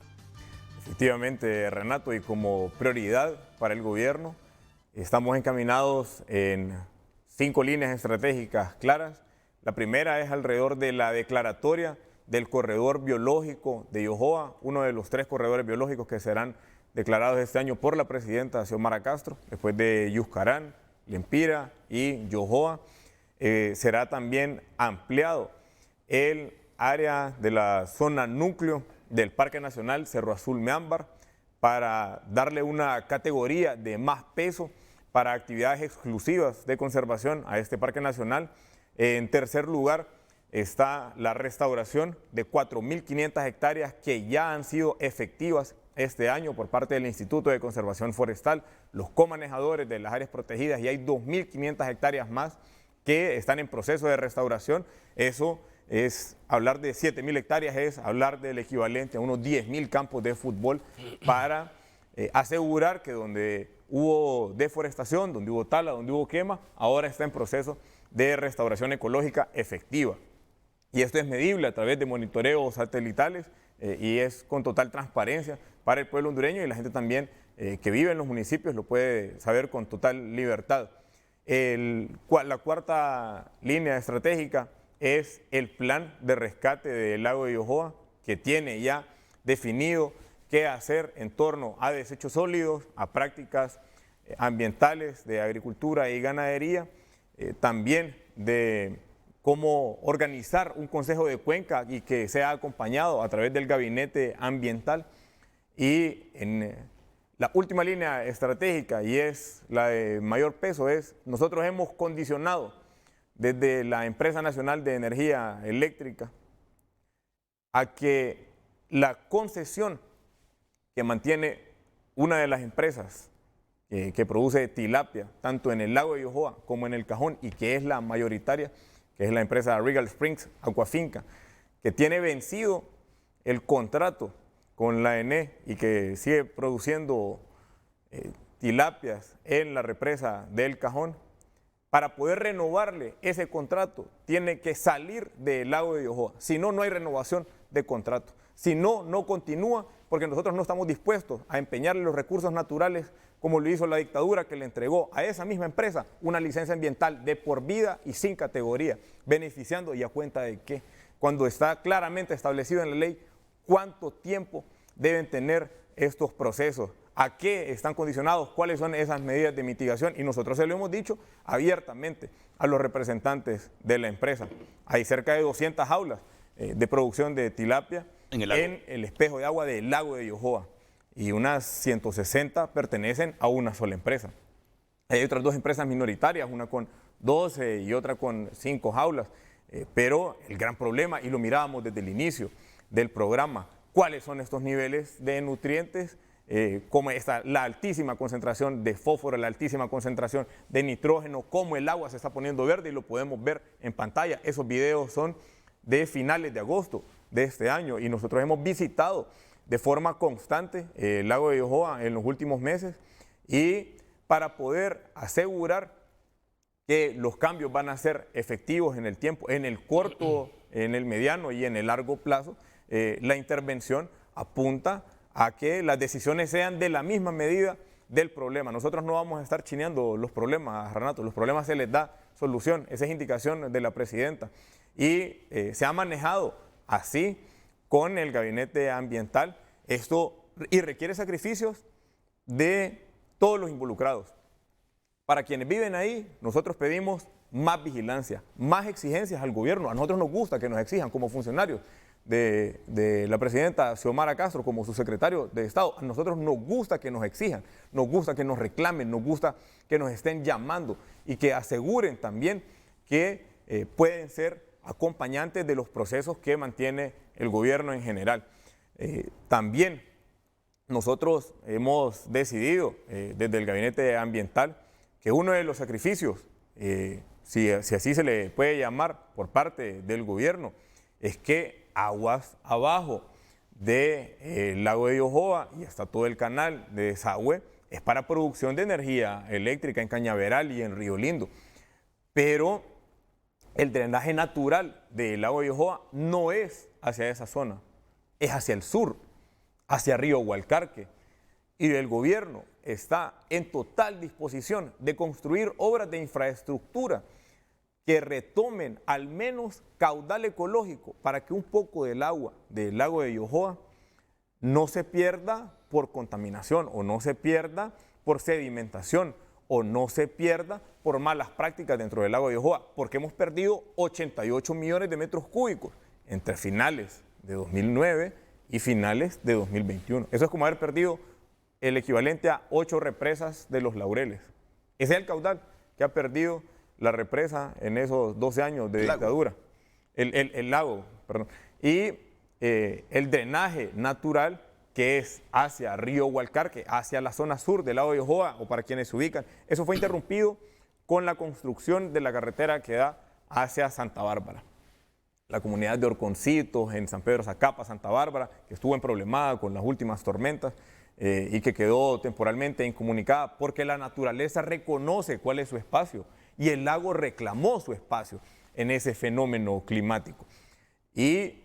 [SPEAKER 6] Efectivamente, Renato, y como prioridad para el gobierno, estamos encaminados en 5 líneas estratégicas claras. La primera es alrededor de la declaratoria del corredor biológico de Yohoa, uno de los 3 corredores biológicos que serán declarados este año por la presidenta Xiomara Castro, después de Yuscarán, Lempira y Yohoa. Será también ampliado el área de la zona núcleo del Parque Nacional Cerro Azul Meámbar para darle una categoría de más peso para actividades exclusivas de conservación a este Parque Nacional. En tercer lugar está la restauración de 4.500 hectáreas que ya han sido efectivas este año por parte del Instituto de Conservación Forestal, los comanejadores de las áreas protegidas, y hay 2.500 hectáreas más que están en proceso de restauración. Eso es hablar de 7.000 hectáreas, es hablar del equivalente a unos 10.000 campos de fútbol para asegurar que donde hubo deforestación, donde hubo tala, donde hubo quema, ahora está en proceso de restauración ecológica efectiva. Y esto es medible a través de monitoreos satelitales y es con total transparencia para el pueblo hondureño, y la gente también que vive en los municipios lo puede saber con total libertad. La cuarta línea estratégica es el plan de rescate del lago de Yohoa, que tiene ya definido qué hacer en torno a desechos sólidos, a prácticas ambientales de agricultura y ganadería, también de cómo organizar un consejo de cuenca y que sea acompañado a través del gabinete ambiental. Y en la última línea estratégica, y es la de mayor peso, es nosotros hemos condicionado desde la Empresa Nacional de Energía Eléctrica a que la concesión que mantiene una de las empresas que produce tilapia, tanto en el lago de Yohoa como en el Cajón, y que es la mayoritaria, que es la empresa Regal Springs Acuafinca, que tiene vencido el contrato con la ENE y que sigue produciendo tilapias en la represa del Cajón. Para poder renovarle ese contrato, tiene que salir del lago de Yohoa. Si no, no hay renovación de contrato. Si no, no continúa, porque nosotros no estamos dispuestos a empeñarle los recursos naturales como lo hizo la dictadura, que le entregó a esa misma empresa una licencia ambiental de por vida y sin categoría, beneficiando, y a cuenta de qué, cuando está claramente establecido en la ley cuánto tiempo deben tener estos procesos, a qué están condicionados, cuáles son esas medidas de mitigación, y nosotros se lo hemos dicho abiertamente a los representantes de la empresa. Hay cerca de 200 jaulas de producción de tilapia en el espejo de agua del lago de Yohoa, y unas 160 pertenecen a una sola empresa. Hay otras 2 empresas minoritarias, una con 12 y otra con 5 jaulas, pero el gran problema, y lo mirábamos desde el inicio del programa, cuáles son estos niveles de nutrientes, cómo está la altísima concentración de fósforo, la altísima concentración de nitrógeno, cómo el agua se está poniendo verde, y lo podemos ver en pantalla. Esos videos son de finales de agosto de este año, y nosotros hemos visitado de forma constante el lago de Yohoa en los últimos meses, y para poder asegurar que los cambios van a ser efectivos en el tiempo, en el corto, en el mediano y en el largo plazo, la intervención apunta a que las decisiones sean de la misma medida del problema. Nosotros no vamos a estar chineando los problemas, Renato, los problemas se les da solución, esa es indicación de la presidenta, y se ha manejado así con el gabinete ambiental, y requiere sacrificios de todos los involucrados. Para quienes viven ahí, nosotros pedimos más vigilancia, más exigencias al gobierno. A nosotros nos gusta que nos exijan como funcionarios, de la presidenta Xiomara Castro como su secretario de Estado. A nosotros nos gusta que nos exijan, nos gusta que nos reclamen, nos gusta que nos estén llamando y que aseguren también que pueden ser acompañantes de los procesos que mantiene el gobierno en general. También nosotros hemos decidido desde el Gabinete Ambiental que uno de los sacrificios, si así se le puede llamar por parte del gobierno, es que aguas abajo del lago de Yohoa y hasta todo el canal de desagüe es para producción de energía eléctrica en Cañaveral y en Río Lindo. Pero el drenaje natural del lago de Yohoa no es hacia esa zona, es hacia el sur, hacia Río Hualcarque. Y el gobierno está en total disposición de construir obras de infraestructura que retomen al menos caudal ecológico para que un poco del agua del lago de Yohoa no se pierda por contaminación o no se pierda por sedimentación o no se pierda por malas prácticas dentro del lago de Yohoa, porque hemos perdido 88 millones de metros cúbicos entre finales de 2009 y finales de 2021. Eso es como haber perdido el equivalente a 8 represas de los Laureles. Ese es el caudal que ha perdido la represa en esos 12 años de dictadura. El lago, perdón. Y el drenaje natural que es hacia Río Hualcarque, hacia la zona sur del lago de Yohoa, o para quienes se ubican, eso fue interrumpido con la construcción de la carretera que da hacia Santa Bárbara. La comunidad de Orconcitos, en San Pedro Zacapa, Santa Bárbara, que estuvo problemada con las últimas tormentas y que quedó temporalmente incomunicada porque la naturaleza reconoce cuál es su espacio y el lago reclamó su espacio en ese fenómeno climático. Y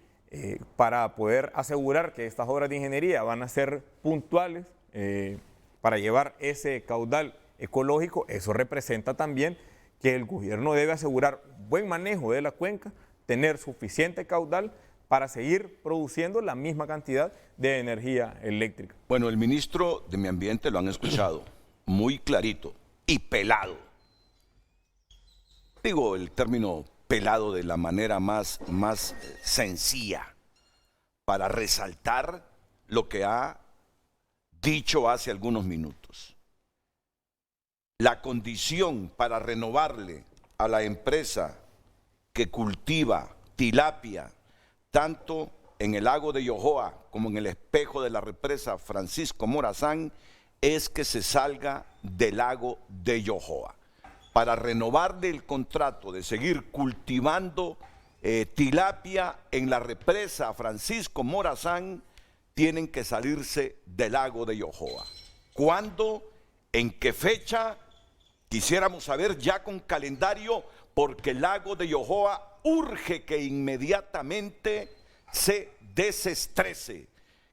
[SPEAKER 6] para poder asegurar que estas obras de ingeniería van a ser puntuales para llevar ese caudal ecológico, eso representa también que el gobierno debe asegurar buen manejo de la cuenca, tener suficiente caudal para seguir produciendo la misma cantidad de energía eléctrica.
[SPEAKER 2] Bueno, el ministro de Medio Ambiente lo han escuchado, muy clarito y pelado. Digo el término pelado de la manera más sencilla para resaltar lo que ha dicho hace algunos minutos. La condición para renovarle a la empresa que cultiva tilapia tanto en el lago de Yohoa como en el espejo de la represa Francisco Morazán es que se salga del lago de Yohoa. Para renovarle el contrato de seguir cultivando tilapia en la represa Francisco Morazán, tienen que salirse del lago de Yohoa. ¿Cuándo? ¿En qué fecha? Quisiéramos saber ya con calendario, porque el lago de Yohoa urge que inmediatamente se desestrese,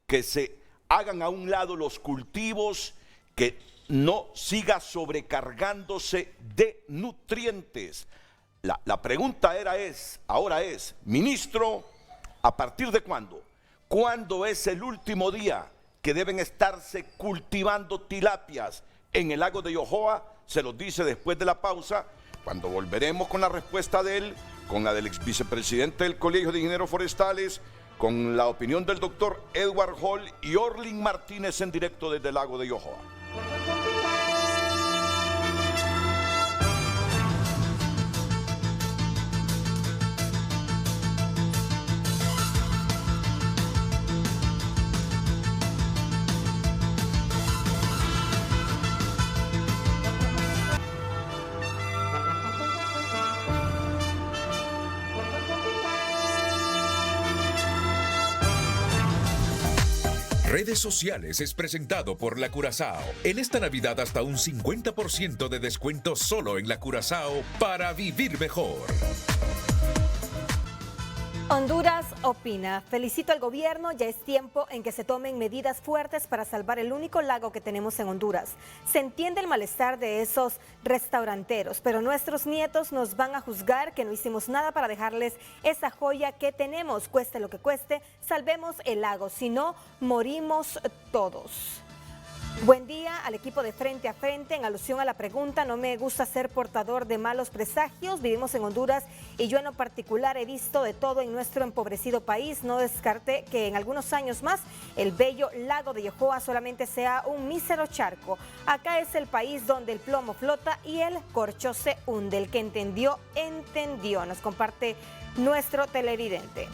[SPEAKER 2] que se hagan a un lado los cultivos, que no siga sobrecargándose de nutrientes. La pregunta ahora es, ministro, ¿a partir de cuándo? ¿Cuándo es el último día que deben estarse cultivando tilapias en el lago de Yohoa? Se los dice después de la pausa, cuando volveremos con la respuesta de él, con la del ex vicepresidente del Colegio de Ingenieros Forestales, con la opinión del doctor Edward Hall y Orlin Martínez en directo desde el lago de Yohoa.
[SPEAKER 1] Redes Sociales es presentado por La Curazao. En esta Navidad hasta un 50% de descuento solo en La Curazao para vivir mejor.
[SPEAKER 3] Honduras opina. Felicito al gobierno, ya es tiempo en que se tomen medidas fuertes para salvar el único lago que tenemos en Honduras. Se entiende el malestar de esos restauranteros, pero nuestros nietos nos van a juzgar que no hicimos nada para dejarles esa joya que tenemos. Cueste lo que cueste, salvemos el lago, si no, morimos todos. Buen día al equipo de Frente a Frente. En alusión a la pregunta, no me gusta ser portador de malos presagios. Vivimos en Honduras y yo en lo particular he visto de todo en nuestro empobrecido país. No descarte que en algunos años más el bello lago de Yohoa solamente sea un mísero charco. Acá es el país donde el plomo flota y el corcho se hunde. El que entendió, entendió. Nos comparte nuestro televidente.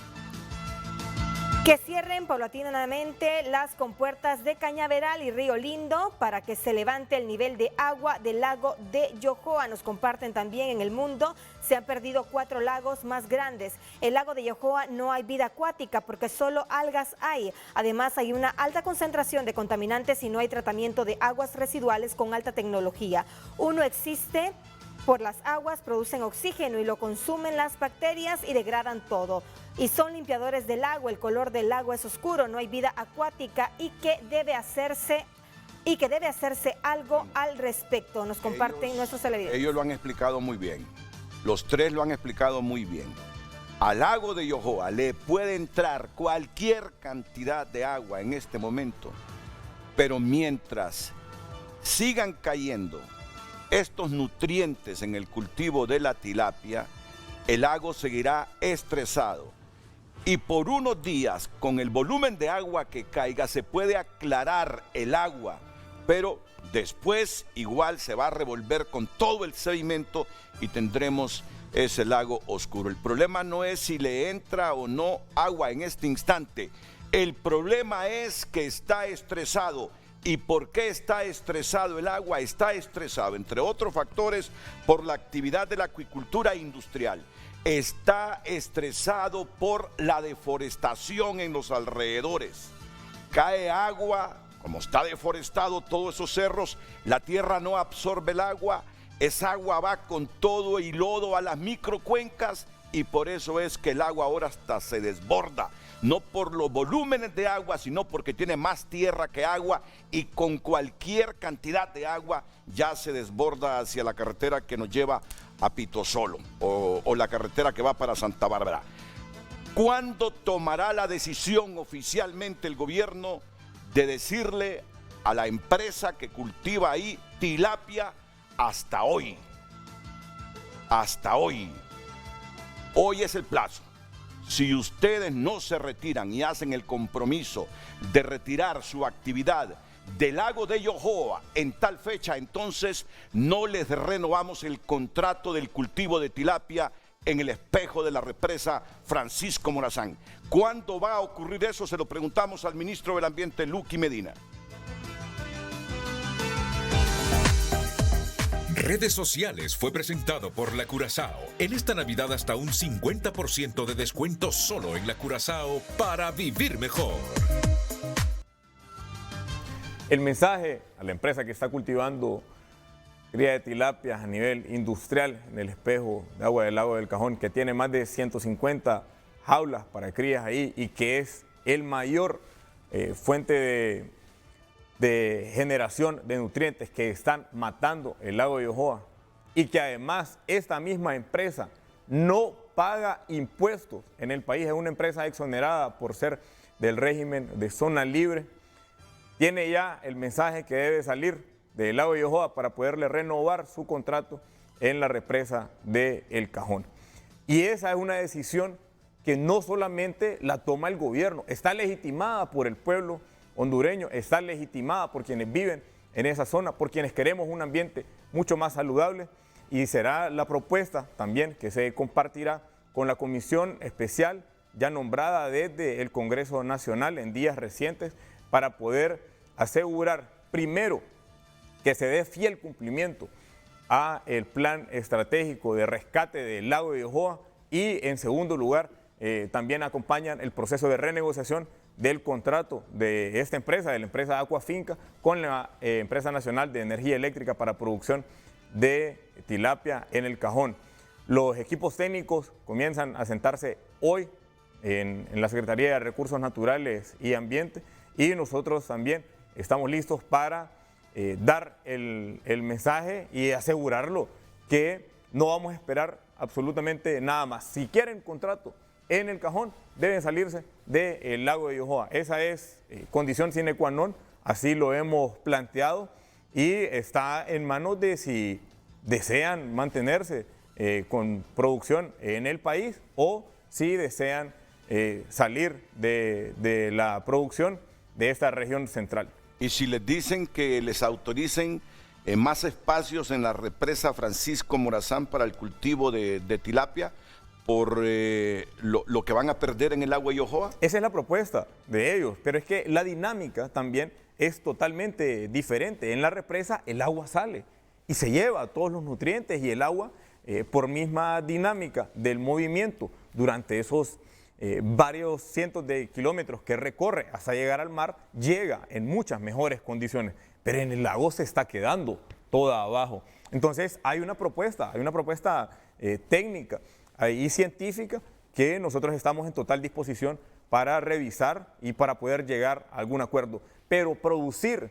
[SPEAKER 3] Que cierren paulatinamente las compuertas de Cañaveral y Río Lindo para que se levante el nivel de agua del lago de Yohoa. Nos comparten también en el mundo, se han perdido 4 lagos más grandes. El lago de Yohoa no hay vida acuática porque solo algas hay. Además hay una alta concentración de contaminantes y no hay tratamiento de aguas residuales con alta tecnología. Uno existe por las aguas, producen oxígeno y lo consumen las bacterias y degradan todo. Y son limpiadores del agua, el color del agua es oscuro, no hay vida acuática y que debe hacerse algo al respecto. Nos comparten nuestros televidentes.
[SPEAKER 2] Ellos lo han explicado muy bien. Los tres lo han explicado muy bien. Al lago de Yohoa le puede entrar cualquier cantidad de agua en este momento, pero mientras sigan cayendo estos nutrientes en el cultivo de la tilapia, el lago seguirá estresado. Y por unos días, con el volumen de agua que caiga, se puede aclarar el agua, pero después igual se va a revolver con todo el sedimento y tendremos ese lago oscuro. El problema no es si le entra o no agua en este instante. El problema es que está estresado. ¿Y por qué está estresado el agua? Está estresado, entre otros factores, por la actividad de la acuicultura industrial. Está estresado por la deforestación en los alrededores. Cae agua, como está deforestado todos esos cerros, la tierra no absorbe el agua, esa agua va con todo y lodo a las microcuencas y por eso es que el agua ahora hasta se desborda. No por los volúmenes de agua, sino porque tiene más tierra que agua y con cualquier cantidad de agua ya se desborda hacia la carretera que nos lleva a Pitosolo o la carretera que va para Santa Bárbara. ¿Cuándo tomará la decisión oficialmente el gobierno de decirle a la empresa que cultiva ahí tilapia hasta hoy? Hasta hoy. Hoy es el plazo. Si ustedes no se retiran y hacen el compromiso de retirar su actividad del lago de Yohoa en tal fecha, entonces no les renovamos el contrato del cultivo de tilapia en el espejo de la represa Francisco Morazán. ¿Cuándo va a ocurrir eso? Se lo preguntamos al ministro del Ambiente, Luqui Medina.
[SPEAKER 1] Redes Sociales fue presentado por La Curazao. En esta Navidad hasta un 50% de descuento solo en La Curazao para vivir mejor.
[SPEAKER 6] El mensaje a la empresa que está cultivando cría de tilapias a nivel industrial en el espejo de agua del lago del Cajón, que tiene más de 150 jaulas para crías ahí y que es el mayor fuente de generación de nutrientes que están matando el lago de Yohoa y que además esta misma empresa no paga impuestos en el país, es una empresa exonerada por ser del régimen de zona libre, tiene ya el mensaje que debe salir del lago de Yohoa para poderle renovar su contrato en la represa de El Cajón. Y esa es una decisión que no solamente la toma el gobierno, está legitimada por el pueblo hondureño, está legitimada por quienes viven en esa zona, por quienes queremos un ambiente mucho más saludable y será la propuesta también que se compartirá con la comisión especial ya nombrada desde el Congreso Nacional en días recientes para poder asegurar primero que se dé fiel cumplimiento a el plan estratégico de rescate del lago de Yohoa y en segundo lugar también acompañan el proceso de renegociación del contrato de esta empresa, de la empresa Aquafinca, con la Empresa Nacional de Energía Eléctrica para producción de tilapia en El Cajón. Los equipos técnicos comienzan a sentarse hoy en la Secretaría de Recursos Naturales y Ambiente y nosotros también estamos listos para dar el mensaje y asegurarlo que no vamos a esperar absolutamente nada más. Si quieren contrato en El Cajón, deben salirse del lago de Yohoa. Esa es condición sine qua non así lo hemos planteado y está en manos de si desean mantenerse con producción en el país o si desean salir de la producción de esta región central.
[SPEAKER 2] Y si les dicen que les autoricen más espacios en la represa Francisco Morazán para el cultivo de tilapia por lo que van a perder en el agua Yohoa.
[SPEAKER 6] Esa es la propuesta de ellos, pero es que la dinámica también es totalmente diferente. En la represa el agua sale y se lleva todos los nutrientes y el agua, por misma dinámica del movimiento durante esos varios cientos de kilómetros que recorre hasta llegar al mar, llega en muchas mejores condiciones, pero en el lago se está quedando toda abajo. Entonces hay una propuesta técnica y científica que nosotros estamos en total disposición para revisar y para poder llegar a algún acuerdo. Pero producir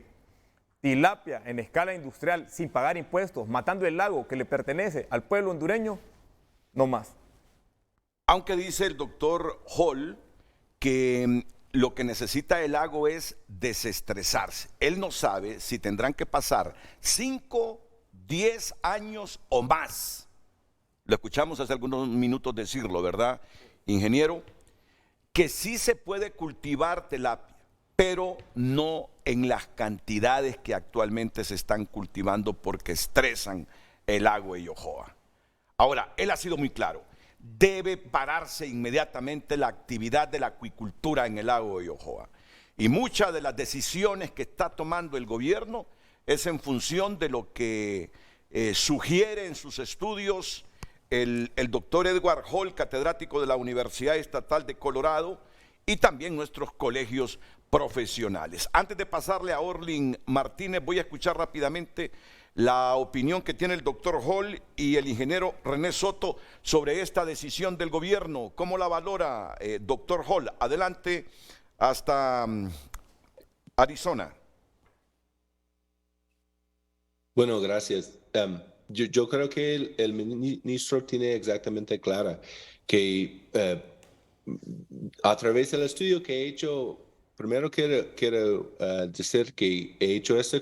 [SPEAKER 6] tilapia en escala industrial sin pagar impuestos, matando el lago que le pertenece al pueblo hondureño, no más.
[SPEAKER 2] Aunque dice el doctor Hall que lo que necesita el lago es desestresarse. Él no sabe si tendrán que pasar 5, 10 años o más. Lo escuchamos hace algunos minutos decirlo, ¿verdad, ingeniero? Que sí se puede cultivar tilapia, pero no en las cantidades que actualmente se están cultivando porque estresan el agua de Yohoa. Ahora, él ha sido muy claro. Debe pararse inmediatamente la actividad de la acuicultura en el lago de Yohoa. Y muchas de las decisiones que está tomando el gobierno es en función de lo que sugiere en sus estudios el doctor Edward Hall, catedrático de la Universidad Estatal de Colorado, y también nuestros colegios profesionales. Antes de pasarle a Orlin Martínez, voy a escuchar rápidamente la opinión que tiene el doctor Hall y el ingeniero René Soto sobre esta decisión del gobierno. ¿Cómo la valora, doctor Hall? Adelante hasta Arizona.
[SPEAKER 7] Bueno, gracias. Yo creo que el ministro tiene exactamente clara que a través del estudio que he hecho, primero quiero decir que he hecho esto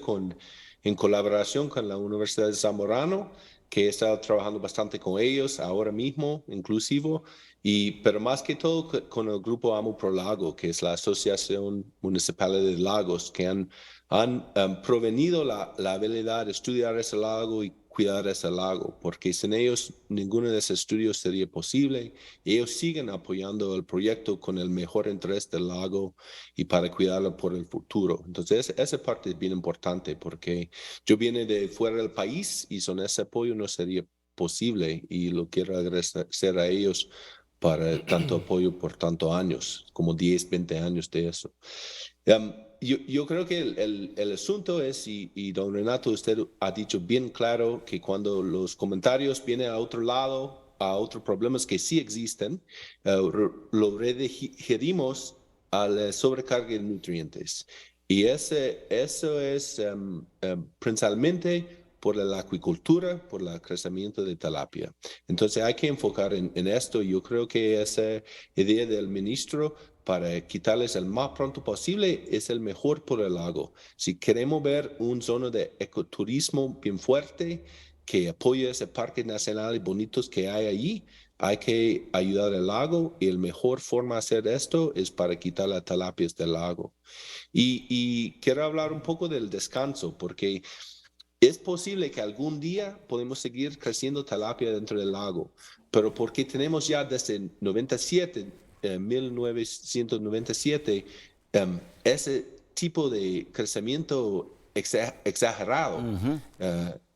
[SPEAKER 7] en colaboración con la Universidad de Zamorano, que he estado trabajando bastante con ellos ahora mismo, inclusivo, pero más que todo con el grupo Amo Pro Lago, que es la Asociación Municipal de Lagos, que han provenido la habilidad de estudiar ese lago y cuidar ese lago, porque sin ellos ninguno de esos estudios sería posible. Ellos siguen apoyando el proyecto con el mejor interés del lago y para cuidarlo por el futuro. Entonces esa parte es bien importante porque yo vine de fuera del país y sin ese apoyo no sería posible y lo quiero agradecer a ellos para tanto apoyo por tantos años, como 10, 20 años de eso. Yo creo que el asunto es, y don Renato, usted ha dicho bien claro que cuando los comentarios vienen a otro lado, a otros problemas que sí existen, lo redigerimos a la sobrecarga de nutrientes. Y eso es principalmente por la acuicultura, por el crecimiento de tilapia. Entonces hay que enfocar en esto. Yo creo que esa idea del ministro para quitarles el más pronto posible es el mejor por el lago. Si queremos ver una zona de ecoturismo bien fuerte que apoye ese parque nacional y bonitos que hay allí, hay que ayudar al lago y la mejor forma de hacer esto es para quitar las tilapias del lago. Y quiero hablar un poco del descanso porque es posible que algún día podemos seguir creciendo tilapia dentro del lago, pero porque tenemos ya desde 1997, ese tipo de crecimiento exagerado.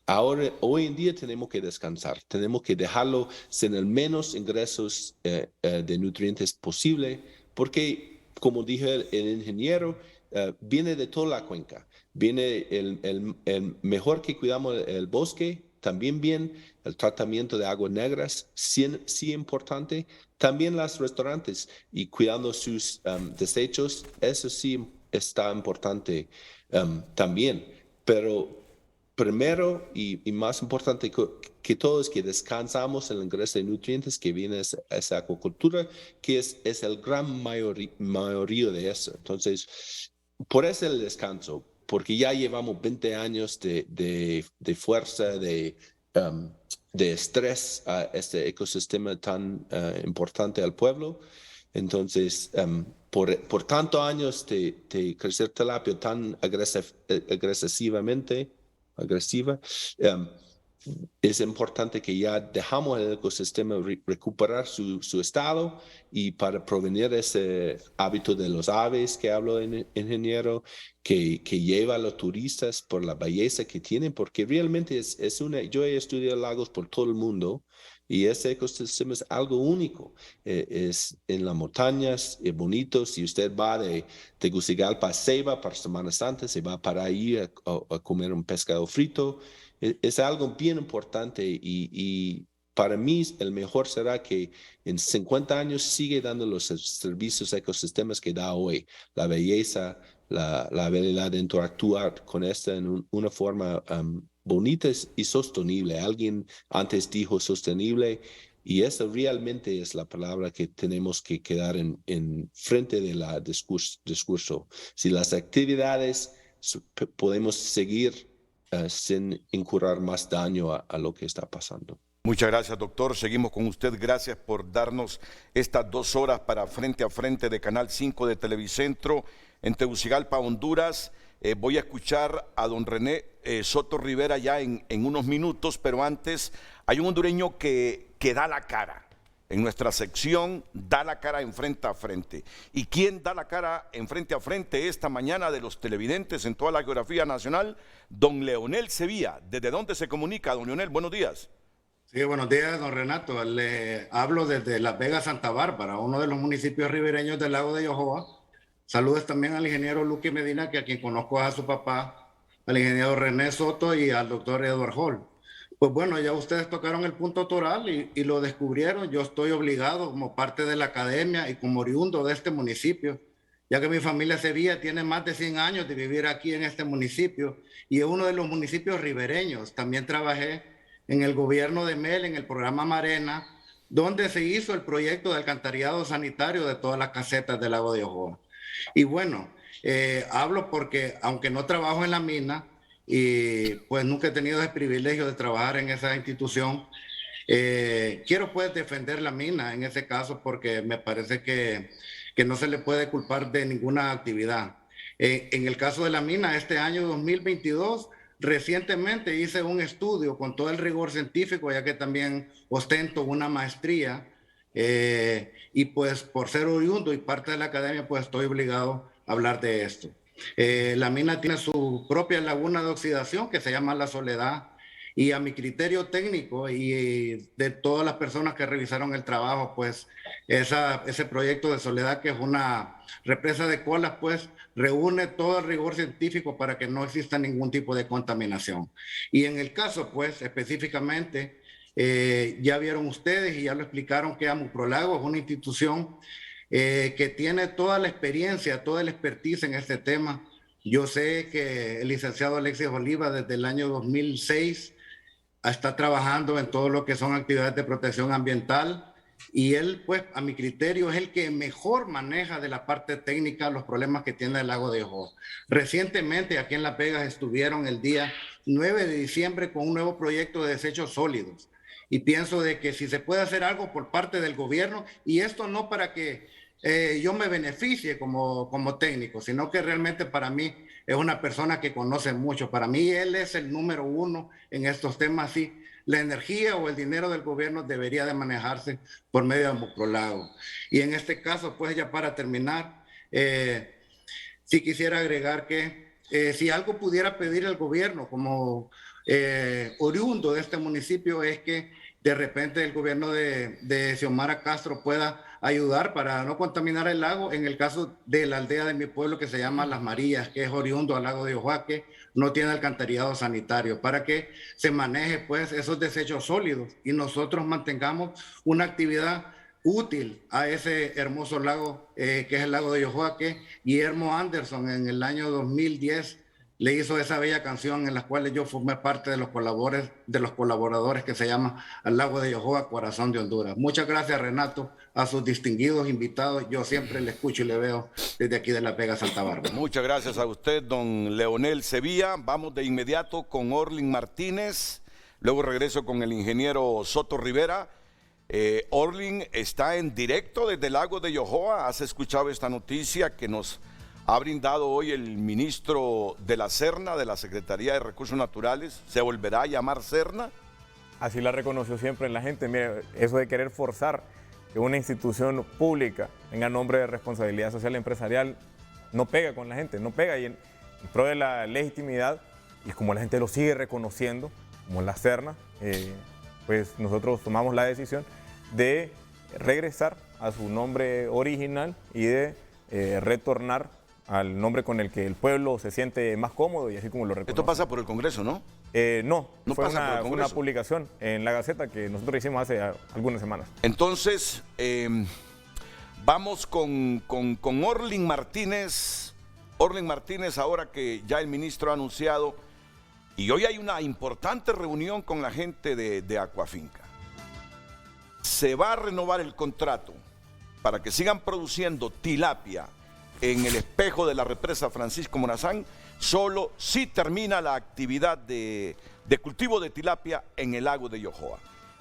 [SPEAKER 7] Ahora, hoy en día tenemos que descansar, tenemos que dejarlo sin el menos ingresos de nutrientes posible, porque, como dije el ingeniero, viene de toda la cuenca. Viene el mejor que cuidamos el bosque, también bien el tratamiento de aguas negras, sí importante. También los restaurantes y cuidando sus desechos, eso sí está importante también. Pero primero y más importante que todo es que descansamos el ingreso de nutrientes que viene de esa acuicultura, que es el gran mayoría de eso. Entonces, por eso el descanso, porque ya llevamos 20 años de fuerza, de estrés a este ecosistema tan importante al pueblo. Entonces, por tantos años de crecer tilapia tan agresiva, es importante que ya dejamos el ecosistema recuperar su estado, y para prevenir ese hábito de los aves que habló el ingeniero, que lleva a los turistas por la belleza que tienen, porque realmente yo he estudiado lagos por todo el mundo, y ese ecosistema es algo único. Es en las montañas, es bonito. Si usted va de Tegucigalpa a Ceiba para Semana Santa, se va para ahí a comer un pescado frito. Es algo bien importante, y para mí el mejor será que en 50 años sigue dando los servicios ecosistemas que da hoy. La belleza, la habilidad de interactuar con esta en una forma bonita y sostenible. Alguien antes dijo sostenible, y esa realmente es la palabra que tenemos que quedar en frente de la discurso. Si las actividades podemos seguir sin incurrir más daño a lo que está pasando.
[SPEAKER 2] Muchas gracias, doctor. Seguimos con usted. Gracias por darnos estas 2 horas para Frente a Frente de Canal 5 de Televicentro en Tegucigalpa, Honduras. Voy a escuchar a don René Soto Rivera ya en unos minutos, pero antes hay un hondureño que da la cara. En nuestra sección, da la cara en Frente a Frente. ¿Y quién da la cara en Frente a Frente esta mañana de los televidentes en toda la geografía nacional? Don Leonel Sevilla. ¿Desde dónde se comunica, don Leonel? Buenos días.
[SPEAKER 9] Sí, buenos días, don Renato. Le hablo desde Las Vegas, Santa Bárbara, uno de los municipios ribereños del lago de Yohoa. Saludos también al ingeniero Luque Medina, que a quien conozco a su papá, al ingeniero René Soto y al doctor Edward Hall. Pues bueno, ya ustedes tocaron el punto toral y lo descubrieron. Yo estoy obligado como parte de la academia y como oriundo de este municipio, ya que mi familia Sevilla tiene más de 100 años de vivir aquí en este municipio y es uno de los municipios ribereños. También trabajé en el gobierno de Mel, en el programa Marena, donde se hizo el proyecto de alcantarillado sanitario de todas las casetas del lago de Yohoa. Y bueno, hablo porque aunque no trabajo en la mina, y pues nunca he tenido el privilegio de trabajar en esa institución, quiero pues defender la mina en ese caso, porque me parece que no se le puede culpar de ninguna actividad. En el caso de la mina, este año 2022, recientemente hice un estudio con todo el rigor científico, ya que también ostento una maestría, y pues por ser oriundo y parte de la academia, pues estoy obligado a hablar de esto. La mina tiene su propia laguna de oxidación que se llama La Soledad, y a mi criterio técnico y de todas las personas que revisaron el trabajo, pues ese proyecto de Soledad, que es una represa de colas, pues reúne todo el rigor científico para que no exista ningún tipo de contaminación. Y en el caso, pues específicamente, ya vieron ustedes y ya lo explicaron que Amuprolago es una institución que tiene toda la experiencia, toda la expertise en este tema. Yo sé que el licenciado Alexis Oliva desde el año 2006 está trabajando en todo lo que son actividades de protección ambiental, y él, pues, a mi criterio, es el que mejor maneja de la parte técnica los problemas que tiene el lago de Yohoa. Recientemente aquí en Las Vegas estuvieron el día 9 de diciembre con un nuevo proyecto de desechos sólidos, y pienso de que si se puede hacer algo por parte del gobierno, y esto no para que yo me beneficie como técnico, sino que realmente para mí es una persona que conoce mucho. Para mí él es el número 1 en estos temas. Sí, la energía o el dinero del gobierno debería de manejarse por medio de Amuprolago. Y en este caso, pues ya para terminar, sí quisiera agregar que si algo pudiera pedir el gobierno como oriundo de este municipio, es que de repente el gobierno de Xiomara Castro pueda ayudar para no contaminar el lago. En el caso de la aldea de mi pueblo, que se llama Las Marías, que es oriundo al lago de Yohoa, que no tiene alcantarillado sanitario, para que se maneje pues esos desechos sólidos y nosotros mantengamos una actividad útil a ese hermoso lago que es el lago de Yohoa, que Guillermo Anderson en el año 2010 le hizo esa bella canción en la cual yo formé parte de los colaboradores que se llama Al Lago de Yohoa, Corazón de Honduras. Muchas gracias, Renato, a sus distinguidos invitados. Yo siempre le escucho y le veo desde aquí de La Vega, Santa Bárbara.
[SPEAKER 2] Muchas gracias a usted, don Leonel Sevilla. Vamos de inmediato con Orlin Martínez. Luego regreso con el ingeniero Soto Rivera. Orlin está en directo desde el Lago de Yohoa. ¿Has escuchado esta noticia que nos ha brindado hoy el ministro de la Serna, de la Secretaría de Recursos Naturales? ¿Se volverá a llamar Serna?
[SPEAKER 6] Así la reconoció siempre la gente. Mire, eso de querer forzar que una institución pública tenga nombre de responsabilidad social empresarial no pega con la gente, no pega. Y en pro de la legitimidad, y como la gente lo sigue reconociendo, como la Serna, pues nosotros tomamos la decisión de regresar a su nombre original y de retornar al nombre con el que el pueblo se siente más cómodo y así como lo reconoce.
[SPEAKER 2] Esto pasa por el Congreso, ¿no?
[SPEAKER 6] No fue
[SPEAKER 2] pasa por el
[SPEAKER 6] una
[SPEAKER 2] Congreso.
[SPEAKER 6] publicación en la Gaceta que nosotros hicimos hace algunas semanas.
[SPEAKER 2] Entonces, vamos con Orlin Martínez. Orlin Martínez, ahora que ya el ministro ha anunciado, y hoy hay una importante reunión con la gente de Acuafinca. Se va a renovar el contrato para que sigan produciendo tilapia en el espejo de la represa Francisco Morazán, solo si termina la actividad de cultivo de tilapia en el lago de Yohoa.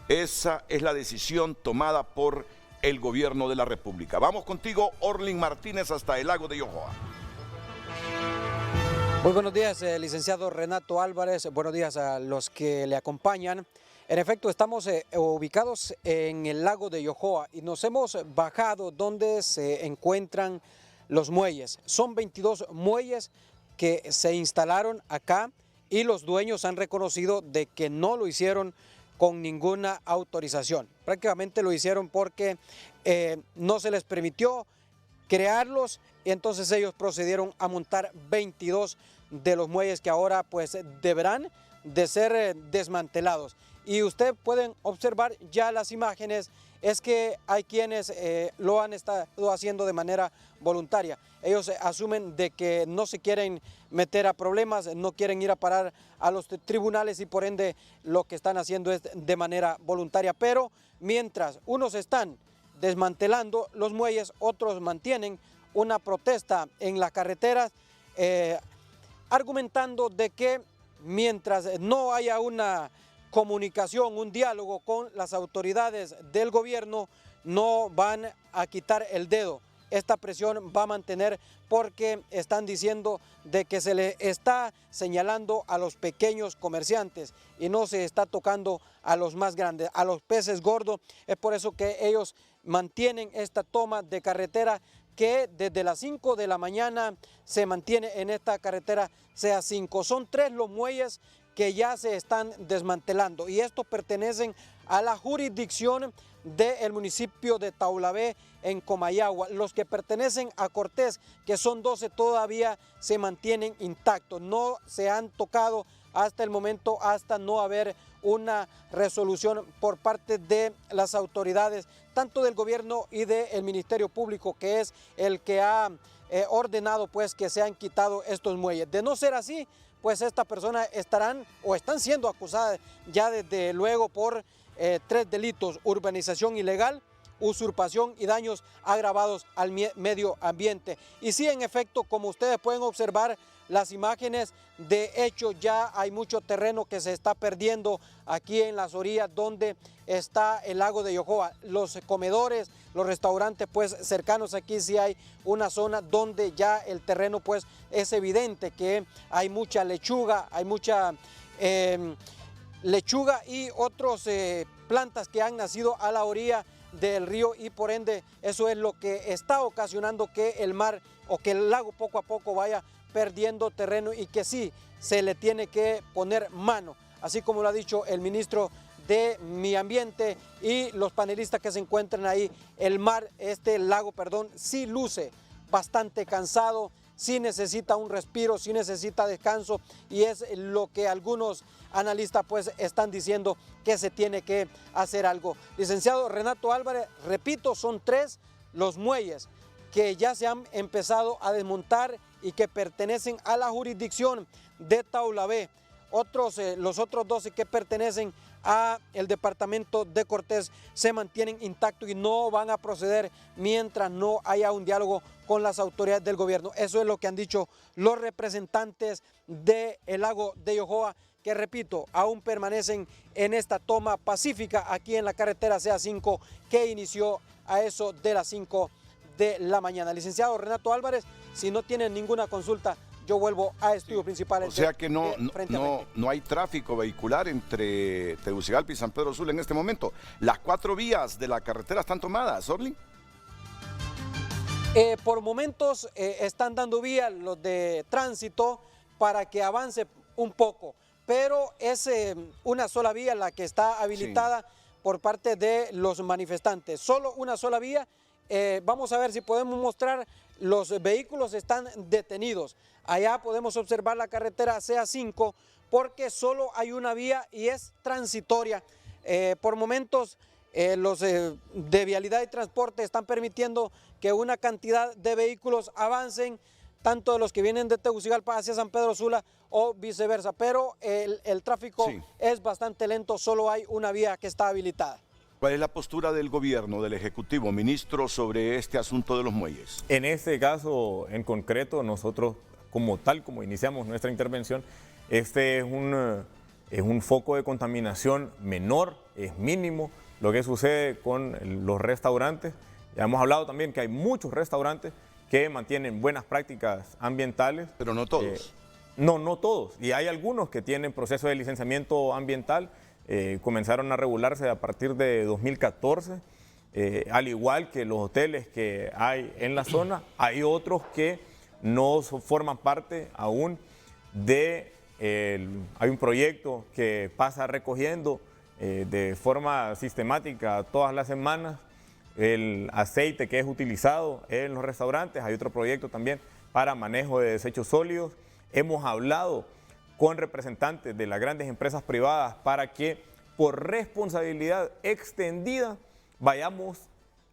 [SPEAKER 2] Esa es la decisión tomada por el gobierno de la República. Vamos contigo, Orlin Martínez, hasta el lago de Yohoa.
[SPEAKER 10] Muy buenos días, licenciado Renato Álvarez. Buenos días a los que le acompañan. En efecto, estamos ubicados en el lago de Yohoa y nos hemos bajado donde se encuentran los muelles. Son 22 muelles que se instalaron acá y los dueños han reconocido de que no lo hicieron con ninguna autorización. Prácticamente lo hicieron porque no se les permitió crearlos y entonces ellos procedieron a montar 22 de los muelles que ahora pues deberán de ser desmantelados. Y ustedes pueden observar ya las imágenes, es que hay quienes lo han estado haciendo de manera voluntaria. Ellos asumen de que no se quieren meter a problemas, no quieren ir a parar a los tribunales y por ende lo que están haciendo es de manera voluntaria. Pero mientras unos están desmantelando los muelles, otros mantienen una protesta en las carreteras, argumentando de que mientras no haya una comunicación, un diálogo con las autoridades del gobierno, no van a quitar el dedo. Esta presión va a mantener porque están diciendo de que se le está señalando a los pequeños comerciantes y no se está tocando a los más grandes, a los peces gordos. Es por eso que ellos mantienen esta toma de carretera que desde las 5 de la mañana se mantiene en esta carretera CA5. Son 3 los muelles que ya se están desmantelando y estos pertenecen a la jurisdicción del municipio de Taulabé en Comayagua. Los que pertenecen a Cortés, que son 12, todavía se mantienen intactos, no se han tocado hasta el momento, hasta no haber una resolución por parte de las autoridades, tanto del gobierno y del Ministerio Público, que es el que ha ordenado pues que se han quitado estos muelles. De no ser así, pues estas personas estarán o están siendo acusadas ya desde luego por 3 delitos: urbanización ilegal, usurpación y daños agravados al medio ambiente. Y sí, en efecto, como ustedes pueden observar las imágenes, de hecho ya hay mucho terreno que se está perdiendo aquí en las orillas donde está el lago de Yohoa. Los comedores, los restaurantes pues cercanos aquí, sí hay una zona donde ya el terreno pues es evidente que hay mucha lechuga, hay mucha lechuga y otras plantas que han nacido a la orilla del río y por ende eso es lo que está ocasionando que el mar o que el lago poco a poco vaya perdiendo terreno y que sí se le tiene que poner mano, así como lo ha dicho el ministro de Medio Ambiente y los panelistas que se encuentran ahí. El mar, lago, sí luce bastante cansado, sí necesita un respiro, sí necesita descanso y es lo que algunos analistas pues están diciendo que se tiene que hacer algo. Licenciado Renato Álvarez, repito, son 3 los muelles que ya se han empezado a desmontar y que pertenecen a la jurisdicción de Taulabé. Los otros 12 que pertenecen al departamento de Cortés se mantienen intactos y no van a proceder mientras no haya un diálogo con las autoridades del gobierno. Eso es lo que han dicho los representantes del lago de Yohoa, que repito, aún permanecen en esta toma pacífica aquí en la carretera CA5 que inició a eso de las 5 de la mañana. Licenciado Renato Álvarez, si no tienen ninguna consulta, yo vuelvo a estudio principal.
[SPEAKER 2] O sea que no hay tráfico vehicular entre Tegucigalpa y San Pedro Sula en este momento. Las 4 vías de la carretera están tomadas, Orly.
[SPEAKER 10] Por momentos están dando vía los de tránsito para que avance un poco, pero es una sola vía la que está habilitada por parte de los manifestantes. Solo una sola vía. Vamos a ver si podemos mostrar, los vehículos están detenidos. Allá podemos observar la carretera CA5 porque solo hay una vía y es transitoria. Por momentos los de Vialidad y Transporte están permitiendo que una cantidad de vehículos avancen, tanto de los que vienen de Tegucigalpa hacia San Pedro Sula o viceversa, pero el tráfico es bastante lento, solo hay una vía que está habilitada.
[SPEAKER 2] ¿Cuál es la postura del gobierno, del Ejecutivo, ministro, sobre este asunto de los muelles?
[SPEAKER 6] En este caso en concreto, nosotros como iniciamos nuestra intervención, este es un foco de contaminación menor, es mínimo lo que sucede con los restaurantes. Ya hemos hablado también que hay muchos restaurantes que mantienen buenas prácticas ambientales.
[SPEAKER 2] Pero no todos.
[SPEAKER 6] No todos. Y hay algunos que tienen proceso de licenciamiento ambiental. Comenzaron a regularse a partir de 2014. Al igual que los hoteles que hay en la zona, hay otros que no forman parte aún de... hay un proyecto que pasa recogiendo de forma sistemática todas las semanas el aceite que es utilizado en los restaurantes. Hay otro proyecto también para manejo de desechos sólidos. Hemos hablado con representantes de las grandes empresas privadas para que por responsabilidad extendida vayamos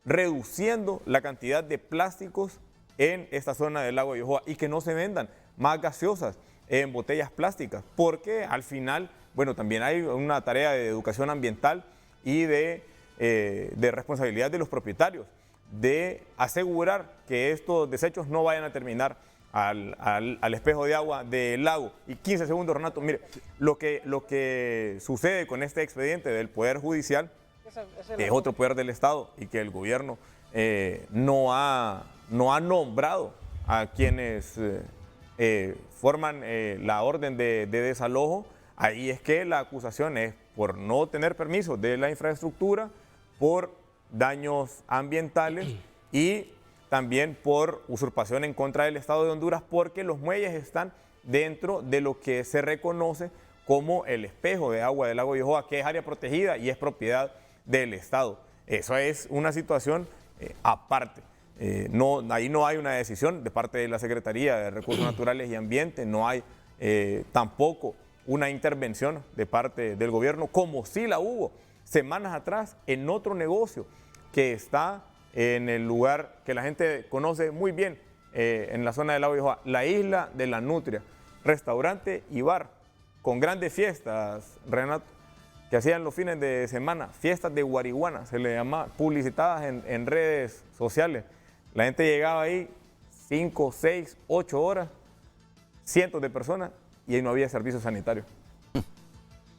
[SPEAKER 6] reduciendo la cantidad de plásticos en esta zona del lago de Yohoa y que no se vendan más gaseosas en botellas plásticas, porque al final, bueno, también hay una tarea de educación ambiental y de responsabilidad de los propietarios, de asegurar que estos desechos no vayan a terminar al espejo de agua del lago. Y 15 segundos, Renato, mire, lo que sucede con este expediente del Poder Judicial es otro poder del Estado y que el gobierno no ha nombrado a quienes forman la orden de desalojo. Ahí es que la acusación es por no tener permiso de la infraestructura, por daños ambientales y también por usurpación en contra del Estado de Honduras, porque los muelles están dentro de lo que se reconoce como el espejo de agua del lago de Yohoa, que es área protegida y es propiedad del Estado. Eso es una situación aparte. Ahí no hay una decisión de parte de la Secretaría de Recursos Naturales y Ambiente, no hay tampoco una intervención de parte del gobierno, como sí la hubo semanas atrás en otro negocio que está en el lugar que la gente conoce muy bien, en la zona del lago de Yohoa, la isla de la Nutria, restaurante y bar, con grandes fiestas, Renato, que hacían los fines de semana, fiestas de guariguana, se le llamaba, publicitadas en redes sociales. La gente llegaba ahí 5, 6, 8 horas, cientos de personas, y ahí no había servicio sanitario.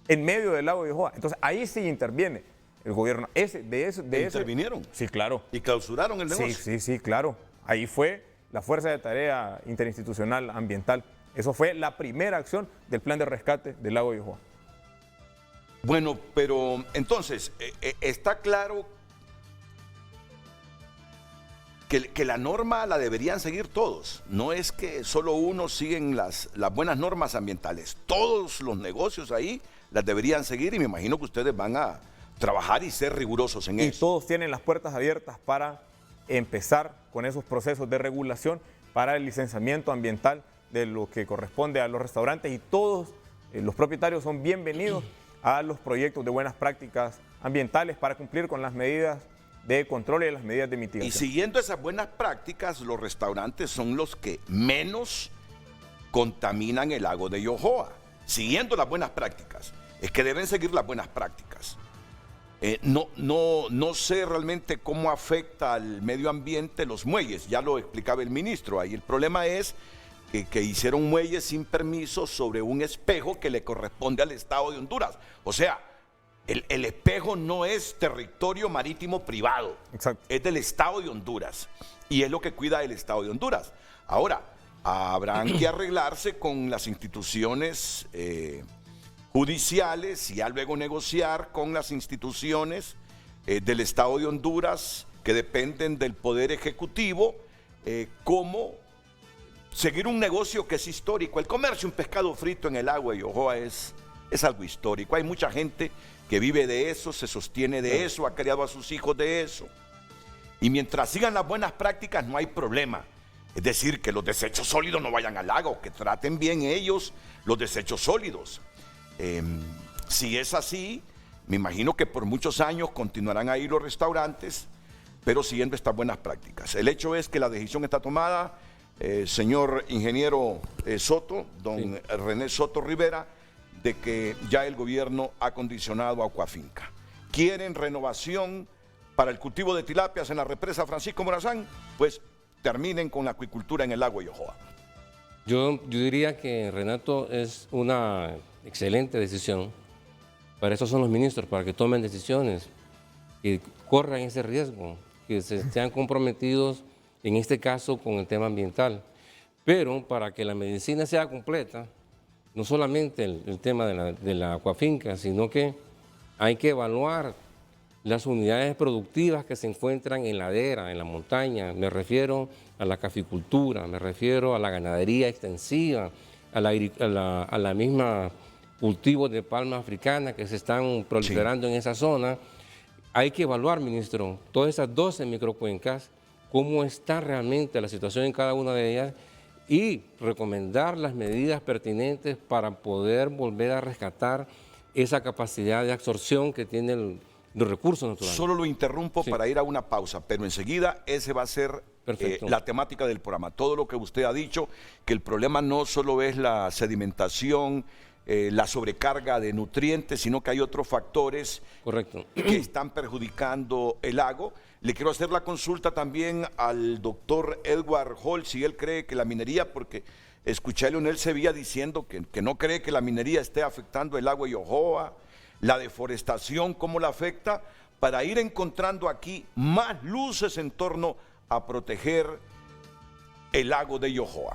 [SPEAKER 6] En medio del lago de Yohoa. Entonces ahí sí interviene el gobierno.
[SPEAKER 2] ¿Intervinieron?
[SPEAKER 6] Sí, claro.
[SPEAKER 2] ¿Y clausuraron el negocio?
[SPEAKER 6] Sí, claro. Ahí fue la Fuerza de Tarea Interinstitucional Ambiental. Eso fue la primera acción del plan de rescate del lago de Yohoa.
[SPEAKER 2] Bueno, pero entonces, está claro que la norma la deberían seguir todos. No es que solo unos siguen las buenas normas ambientales. Todos los negocios ahí las deberían seguir y me imagino que ustedes van a trabajar y ser rigurosos en eso.
[SPEAKER 6] Y todos tienen las puertas abiertas para empezar con esos procesos de regulación para el licenciamiento ambiental de lo que corresponde a los restaurantes, y todos los propietarios son bienvenidos a los proyectos de buenas prácticas ambientales para cumplir con las medidas de control y de las medidas de
[SPEAKER 2] Y
[SPEAKER 6] mitigación.
[SPEAKER 2] siguiendo esas buenas prácticas, los restaurantes son los que menos contaminan el lago de Yohoa. Siguiendo las buenas prácticas. Es que deben seguir las buenas prácticas. No sé realmente cómo afecta al medio ambiente los muelles, ya lo explicaba el ministro. Ahí el problema es que hicieron muelles sin permiso sobre un espejo que le corresponde al Estado de Honduras. O sea, el espejo no es territorio marítimo privado,
[SPEAKER 6] Exacto.
[SPEAKER 2] es del Estado de Honduras y es lo que cuida el Estado de Honduras. Ahora, habrán que arreglarse con las instituciones judiciales y ya luego negociar con las instituciones del Estado de Honduras que dependen del Poder Ejecutivo, cómo seguir un negocio que es histórico. El comercio un pescado frito en el agua de Yohoa es algo histórico. Hay mucha gente que vive de eso, se sostiene de eso, ha criado a sus hijos de eso. Y mientras sigan las buenas prácticas no hay problema. Es decir, que los desechos sólidos no vayan al lago, que traten bien ellos los desechos sólidos. Si es así, me imagino que por muchos años continuarán ahí los restaurantes, pero siguiendo estas buenas prácticas. El hecho es que la decisión está tomada, señor ingeniero Soto, don René Soto Rivera, de que ya el gobierno ha condicionado a Acuafinca. ¿Quieren renovación para el cultivo de tilapias en la represa Francisco Morazán? Pues terminen con la acuicultura en el lago de Yohoa.
[SPEAKER 8] Yo diría que, Renato, es una excelente decisión. Para eso son los ministros, para que tomen decisiones, que corran ese riesgo, que sean comprometidos, en este caso, con el tema ambiental. Pero para que la medicina sea completa, no solamente el tema de la acuafinca, sino que hay que evaluar las unidades productivas que se encuentran en ladera, en la montaña. Me refiero a la caficultura, me refiero a la ganadería extensiva, a la misma cultivos de palma africana que se están proliferando en esa zona. Hay que evaluar, ministro, todas esas 12 microcuencas, cómo está realmente la situación en cada una de ellas y recomendar las medidas pertinentes para poder volver a rescatar esa capacidad de absorción que tienen los recursos naturales.
[SPEAKER 2] Solo lo interrumpo para ir a una pausa, pero enseguida ese va a ser la temática del programa. Todo lo que usted ha dicho, que el problema no solo es la sedimentación, la sobrecarga de nutrientes, sino que hay otros factores que están perjudicando el lago. Le quiero hacer la consulta también al doctor Edward Hall, si él cree que la minería, porque escuché a Leonel Sevilla diciendo que no cree que la minería esté afectando el lago de Yohoa, la deforestación, cómo la afecta, para ir encontrando aquí más luces en torno a proteger el lago de Yohoa.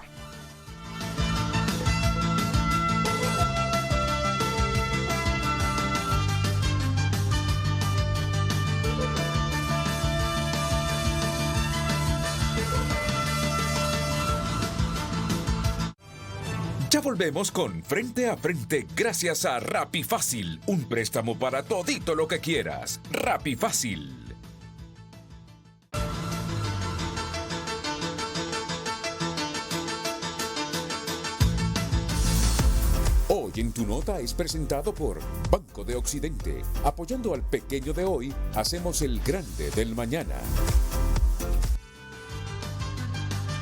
[SPEAKER 1] Ya volvemos con Frente a Frente gracias a RappiFácil, un préstamo para todito lo que quieras. RappiFácil. Hoy en Tu Nota es presentado por Banco de Occidente. Apoyando al pequeño de hoy, hacemos el grande del mañana.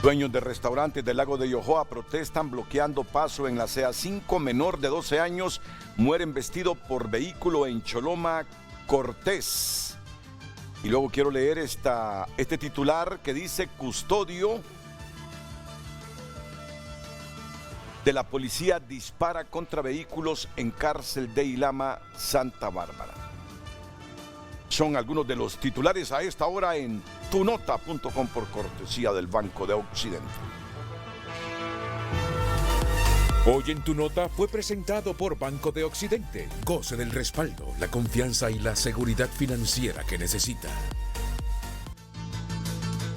[SPEAKER 2] Dueños de restaurantes del lago de Yohoa protestan bloqueando paso en la CA5. Menor de 12 años muere embestido por vehículo en Choloma, Cortés. Y luego quiero leer este titular que dice: custodio de la policía dispara contra vehículos en cárcel de Ilama, Santa Bárbara. Son algunos de los titulares a esta hora en tunota.com por cortesía del Banco de Occidente.
[SPEAKER 1] Hoy en Tu Nota fue presentado por Banco de Occidente. Goce del respaldo, la confianza y la seguridad financiera que necesita.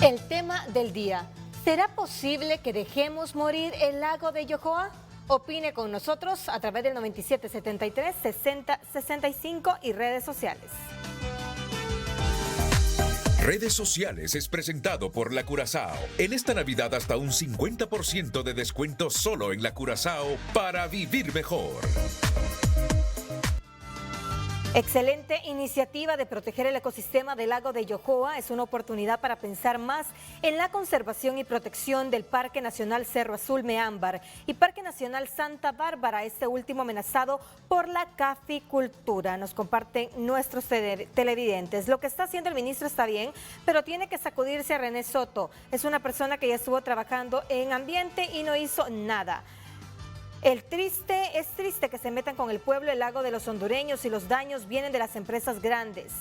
[SPEAKER 3] El tema del día: ¿será posible que dejemos morir el lago de Yohoa? Opine con nosotros a través del 9773-6065 y redes sociales.
[SPEAKER 1] Redes Sociales es presentado por La Curazao. En esta Navidad hasta un 50% de descuento solo en La Curazao para vivir mejor.
[SPEAKER 3] Excelente iniciativa de proteger el ecosistema del lago de Yohoa. Es una oportunidad para pensar más en la conservación y protección del Parque Nacional Cerro Azul Meámbar y Parque Nacional Santa Bárbara, este último amenazado por la caficultura. Nos comparten nuestros televidentes. Lo que está haciendo el ministro está bien, pero tiene que sacudirse a René Soto. Es una persona que ya estuvo trabajando en ambiente y no hizo nada. Es triste que se metan con el pueblo, el lago de los hondureños, y los daños vienen de las empresas grandes.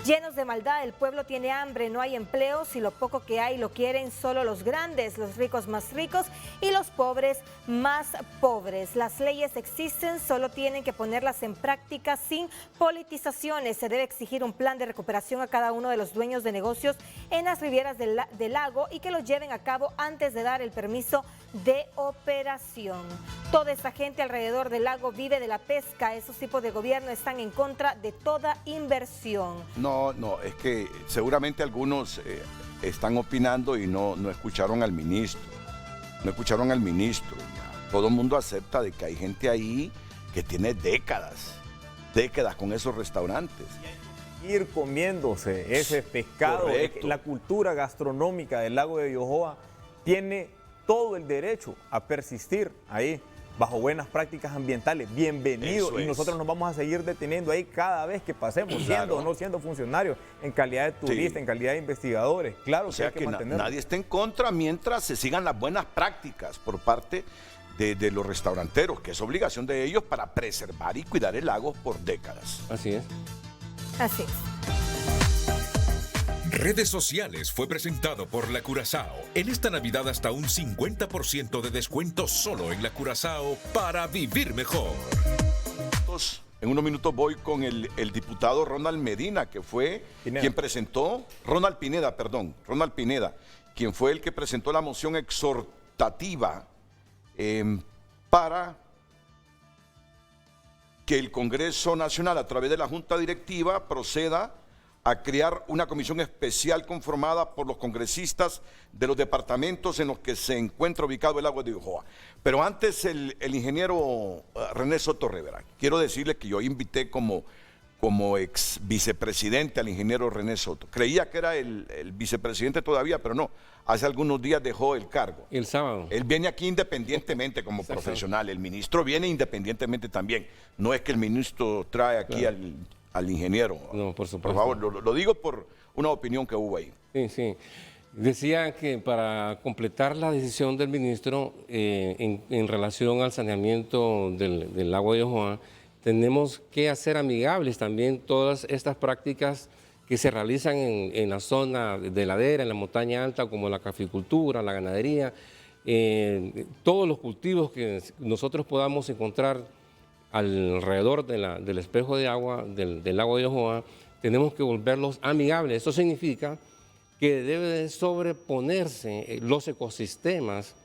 [SPEAKER 3] Llenos de maldad, el pueblo tiene hambre, no hay empleos y lo poco que hay lo quieren solo los grandes, los ricos más ricos y los pobres más pobres. Las leyes existen, solo tienen que ponerlas en práctica sin politizaciones. Se debe exigir un plan de recuperación a cada uno de los dueños de negocios en las rivieras del lago y que lo lleven a cabo antes de dar el permiso de operación. Toda esta gente alrededor del lago vive de la pesca. Esos tipos de gobierno están en contra de toda inversión.
[SPEAKER 2] No, es que seguramente algunos están opinando y no escucharon al ministro. No escucharon al ministro. Todo el mundo acepta de que hay gente ahí que tiene décadas con esos restaurantes.
[SPEAKER 6] Ir comiéndose ese pescado.
[SPEAKER 2] Correcto.
[SPEAKER 6] La cultura gastronómica del lago de Yohoa tiene todo el derecho a persistir ahí bajo buenas prácticas ambientales. Bienvenido.
[SPEAKER 2] Eso
[SPEAKER 6] y
[SPEAKER 2] es.
[SPEAKER 6] nosotros nos vamos a seguir deteniendo ahí cada vez que pasemos,
[SPEAKER 2] Claro.
[SPEAKER 6] siendo o no siendo funcionarios, en calidad de turistas,
[SPEAKER 2] Sí.
[SPEAKER 6] en calidad de investigadores. Claro,
[SPEAKER 2] O sea
[SPEAKER 6] hay que
[SPEAKER 2] que
[SPEAKER 6] mantenerlo.
[SPEAKER 2] nadie está en contra mientras se sigan las buenas prácticas por parte de los restauranteros, que es obligación de ellos para preservar y cuidar el lago por décadas.
[SPEAKER 8] Así es.
[SPEAKER 3] Así es.
[SPEAKER 1] Redes sociales fue presentado por La Curazao. En esta Navidad hasta un 50% de descuento solo en La Curazao para vivir mejor.
[SPEAKER 2] En unos minutos voy con el diputado Ronald Medina, que fue quien presentó, Ronald Pineda, quien fue el que presentó la moción exhortativa para que el Congreso Nacional, a través de la Junta Directiva, proceda a crear una comisión especial conformada por los congresistas de los departamentos en los que se encuentra ubicado el lago de Yohoa. Pero antes el ingeniero René Soto Rivera, quiero decirle que yo invité como ex vicepresidente al ingeniero René Soto. Creía que era el vicepresidente todavía, pero no. Hace algunos días dejó el cargo.
[SPEAKER 8] El sábado.
[SPEAKER 2] Él viene aquí independientemente como profesional. El ministro viene independientemente también. No es que el ministro trae aquí al ingeniero.
[SPEAKER 8] No, por supuesto.
[SPEAKER 2] Por favor, lo digo por una opinión que hubo ahí.
[SPEAKER 8] Sí. Decía que para completar la decisión del ministro en relación al saneamiento del lago de Yohoa, tenemos que hacer amigables también todas estas prácticas que se realizan en la zona de ladera, en la montaña alta, como la caficultura, la ganadería, todos los cultivos que nosotros podamos encontrar alrededor del espejo de agua del lago de Yohoa, tenemos que volverlos amigables. Eso significa que debe de sobreponerse los ecosistemas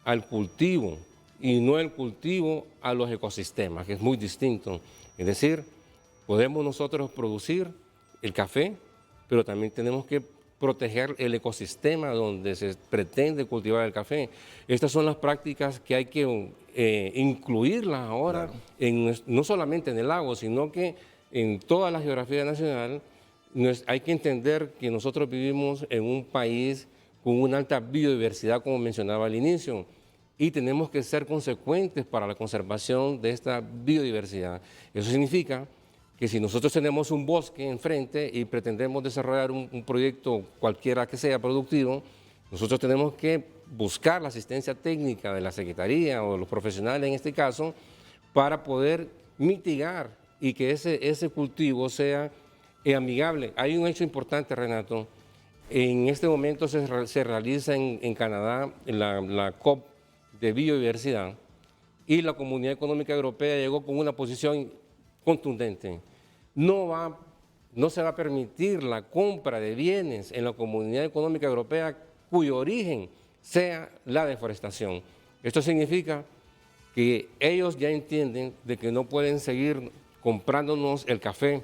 [SPEAKER 8] al cultivo y no el cultivo a los ecosistemas, que es muy distinto. Es decir, podemos nosotros producir el café, pero también tenemos que proteger el ecosistema donde se pretende cultivar el café. Estas son las prácticas que hay que incluirlas ahora, no solamente en el lago, sino que en toda la geografía nacional. Hay que entender que nosotros vivimos en un país con una alta biodiversidad, como mencionaba al inicio, y tenemos que ser consecuentes para la conservación de esta biodiversidad. Eso significa que si nosotros tenemos un bosque enfrente y pretendemos desarrollar un proyecto cualquiera que sea productivo, nosotros tenemos que buscar la asistencia técnica de la Secretaría o los profesionales en este caso para poder mitigar y que ese cultivo sea amigable. Hay un hecho importante, Renato. En este momento se realiza en Canadá la COP de biodiversidad y la Comunidad Económica Europea llegó con una posición contundente. No se va a permitir la compra de bienes en la Comunidad Económica Europea cuyo origen sea la deforestación. Esto significa que ellos ya entienden de que no pueden seguir comprándonos el café,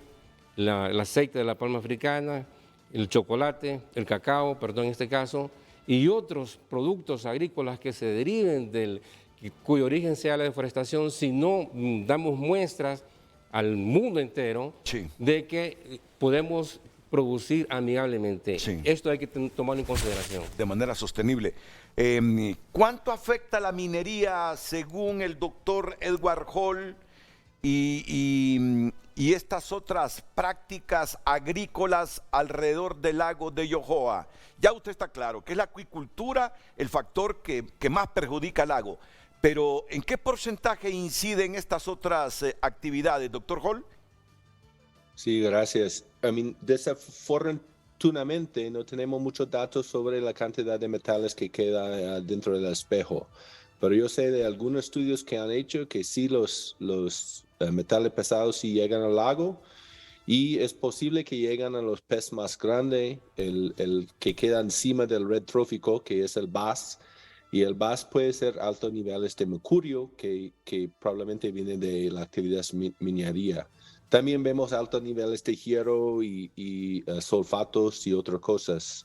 [SPEAKER 8] el aceite de la palma africana, el chocolate, el cacao, perdón, en este caso, y otros productos agrícolas que se deriven cuyo origen sea la deforestación, si no damos muestras al mundo entero de que podemos producir amigablemente. Esto hay que tomarlo en consideración.
[SPEAKER 2] De manera sostenible. ¿Cuánto afecta la minería según el doctor Edward Hall y estas otras prácticas agrícolas alrededor del lago de Yohoa? Ya usted está claro que es la acuicultura el factor que más perjudica al lago, pero ¿en qué porcentaje inciden estas otras actividades, doctor Hall?
[SPEAKER 7] Sí, gracias. Desafortunadamente no tenemos muchos datos sobre la cantidad de metales que queda dentro del espejo, pero yo sé de algunos estudios que han hecho que sí los metales pesados sí llegan al lago y es posible que lleguen a los peces más grandes, el que queda encima del red trófico, que es el bass, y el bass puede ser altos niveles de mercurio que probablemente vienen de la actividad minería. También vemos altos niveles de hierro y sulfatos y otras cosas.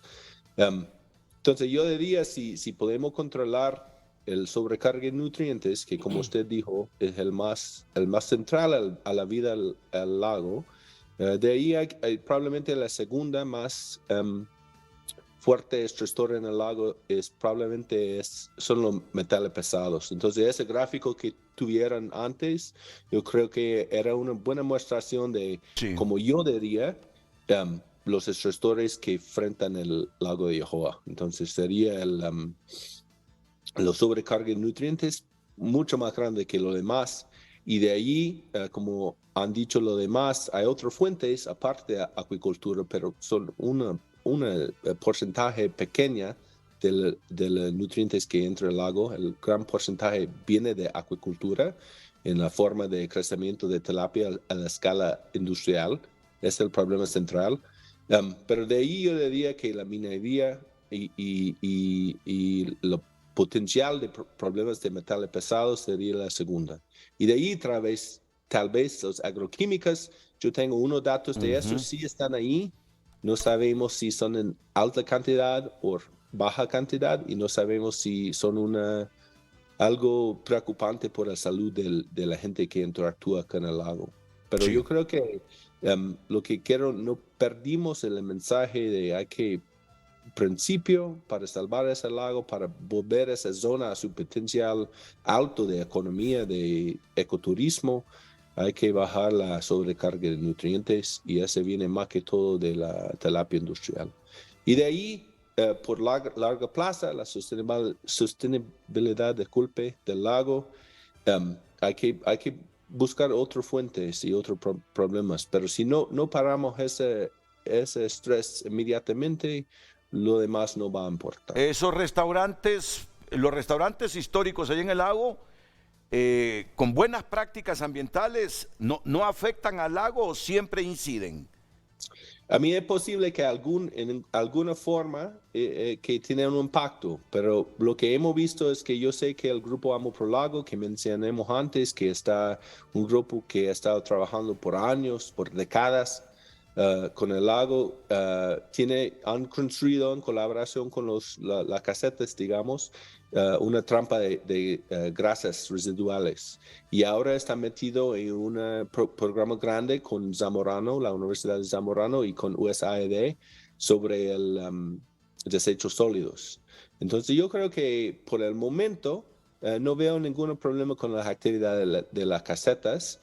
[SPEAKER 7] Entonces yo diría, si podemos controlar el sobrecarga de nutrientes, que como usted dijo, es el más central a la vida al lago, de ahí hay probablemente la segunda más fuerte estresor en el lago son los metales pesados. Entonces ese gráfico que tuvieron antes, yo creo que era una buena muestración de, como yo diría, los estresores que enfrentan el lago de Yohoa. Entonces sería los sobrecarga de nutrientes mucho más grande que lo demás. Y de allí, como han dicho lo demás, hay otras fuentes aparte de acuicultura, pero son un porcentaje pequeña de los nutrientes que entra al lago. El gran porcentaje viene de acuicultura en la forma de crecimiento de tilapia a la escala industrial. Es el problema central. Pero de ahí yo diría que la minería y lo potencial de problemas de metales pesados sería la segunda. Y de ahí tal vez los agroquímicos, yo tengo unos datos de eso, sí están ahí. No sabemos si son en alta cantidad o baja cantidad y no sabemos si son algo preocupante por la salud de la gente que interactúa con el lago. Pero yo creo que lo que quiero, no perdimos el mensaje de hay que principio para salvar ese lago, para volver esa zona a su potencial alto de economía, de ecoturismo. Hay que bajar la sobrecarga de nutrientes y ese viene más que todo de la tilapia industrial. Y de ahí, por larga plazo, la sostenibilidad del lago, hay que buscar otras fuentes y otros problemas. Pero si no paramos ese estrés inmediatamente, lo demás no va a importar.
[SPEAKER 2] Los restaurantes históricos allá en el lago, con buenas prácticas ambientales, ¿no afectan al lago o siempre inciden?
[SPEAKER 7] A mí es posible que en alguna forma que tiene un impacto, pero lo que hemos visto es que yo sé que el grupo Amor por Lago, que mencionamos antes, que está un grupo que ha estado trabajando por años, por décadas, con el lago, han construido en colaboración con las casetas, digamos, una trampa de grasas residuales. Y ahora está metido en un programa grande con Zamorano, la Universidad de Zamorano, y con USAID sobre desechos sólidos. Entonces yo creo que por el momento no veo ningún problema con las actividades de las casetas.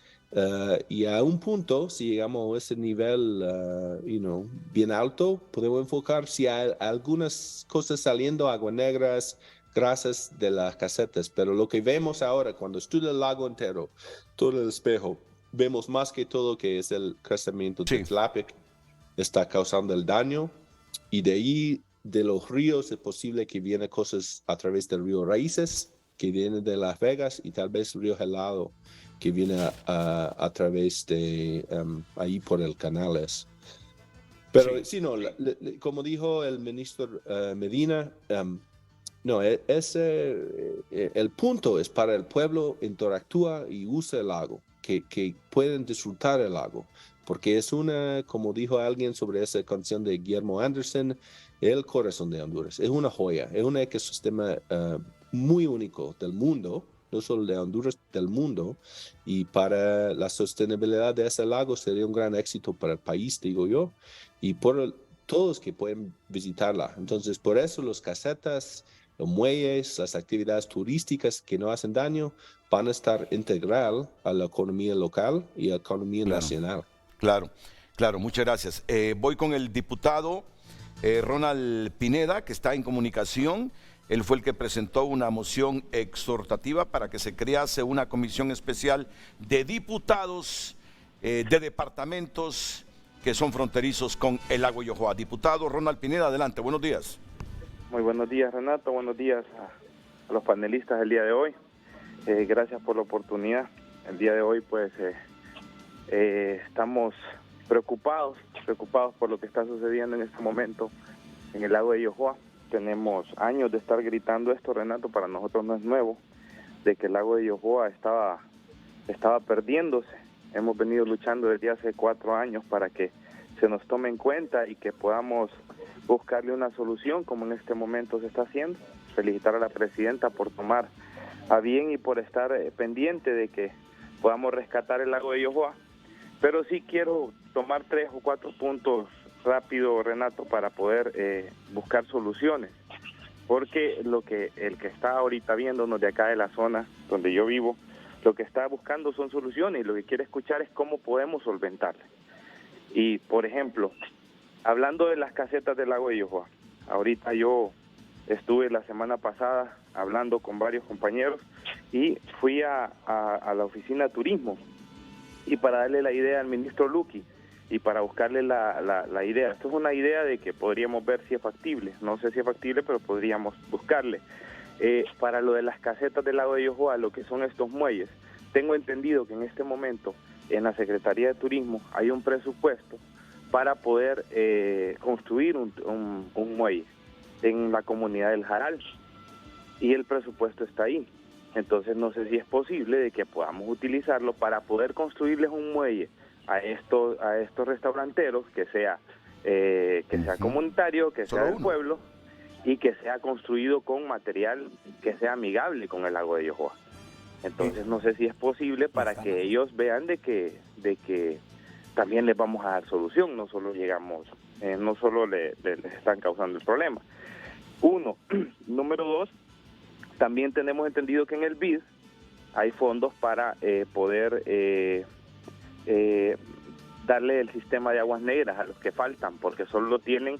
[SPEAKER 7] Y a un punto, si llegamos a ese nivel bien alto, podemos enfocar si hay algunas cosas saliendo, aguas negras, grasas de las casetas. Pero lo que vemos ahora, cuando estudia el lago entero, todo el espejo, vemos más que todo que es el crecimiento de tilapia que está causando el daño. Y de ahí, de los ríos, es posible que vienen cosas a través del río Raíces, que vienen de Las Vegas, y tal vez el río Gelado, que viene a través de ahí por el Canales. Pero como dijo el ministro Medina, el punto es para el pueblo interactúa y usa el lago, que pueden disfrutar el lago, porque es como dijo alguien sobre esa canción de Guillermo Anderson, el corazón de Honduras. Es una joya, es un ecosistema muy único del mundo, no solo de Honduras, del mundo, y para la sostenibilidad de ese lago sería un gran éxito para el país, digo yo, y por todos que pueden visitarla. Entonces, por eso los casetas, los muelles, las actividades turísticas que no hacen daño van a estar integral a la economía local y a la economía nacional.
[SPEAKER 2] Claro, claro, muchas gracias. Voy con el diputado Ronald Pineda, que está en comunicación. Él fue el que presentó una moción exhortativa para que se crease una comisión especial de diputados de departamentos que son fronterizos con el lago Yohoa. Diputado Ronald Pineda, adelante, buenos días.
[SPEAKER 11] Muy buenos días, Renato, buenos días a los panelistas del día de hoy. Gracias por la oportunidad. El día de hoy, pues, estamos preocupados por lo que está sucediendo en este momento en el lago de Yohoa. Tenemos años de estar gritando esto, Renato, para nosotros no es nuevo, de que el lago de Yohoa estaba perdiéndose. Hemos venido luchando desde hace 4 años para que se nos tome en cuenta y que podamos buscarle una solución como en este momento se está haciendo. Felicitar a la presidenta por tomar a bien y por estar pendiente de que podamos rescatar el lago de Yohoa. Pero sí quiero tomar 3 o 4 puntos rápido, Renato, para poder buscar soluciones. Porque el que está ahorita viéndonos de acá de la zona donde yo vivo, lo que está buscando son soluciones y lo que quiere escuchar es cómo podemos solventarle. Y, por ejemplo, hablando de las casetas del lago de Yohoa, ahorita yo estuve la semana pasada hablando con varios compañeros y fui a la oficina de turismo y para darle la idea al ministro Luqui y para buscarle la idea. Esto es una idea de que podríamos ver si es factible. No sé si es factible, pero podríamos buscarle. Para lo de las casetas del lago de Yohoa, lo que son estos muelles, tengo entendido que en este momento en la Secretaría de Turismo hay un presupuesto para poder construir un muelle en la comunidad del Jaral y el presupuesto está ahí. Entonces no sé si es posible de que podamos utilizarlo para poder construirles un muelle a estos restauranteros que sea comunitario, que sea del pueblo y que sea construido con material que sea amigable con el lago de Yohoa. Entonces no sé si es posible para que ellos vean de que también les vamos a dar solución, no solo no solo les están causando el problema. Uno. Número 2, también tenemos entendido que en el BID hay fondos para poder darle el sistema de aguas negras a los que faltan, porque solo tienen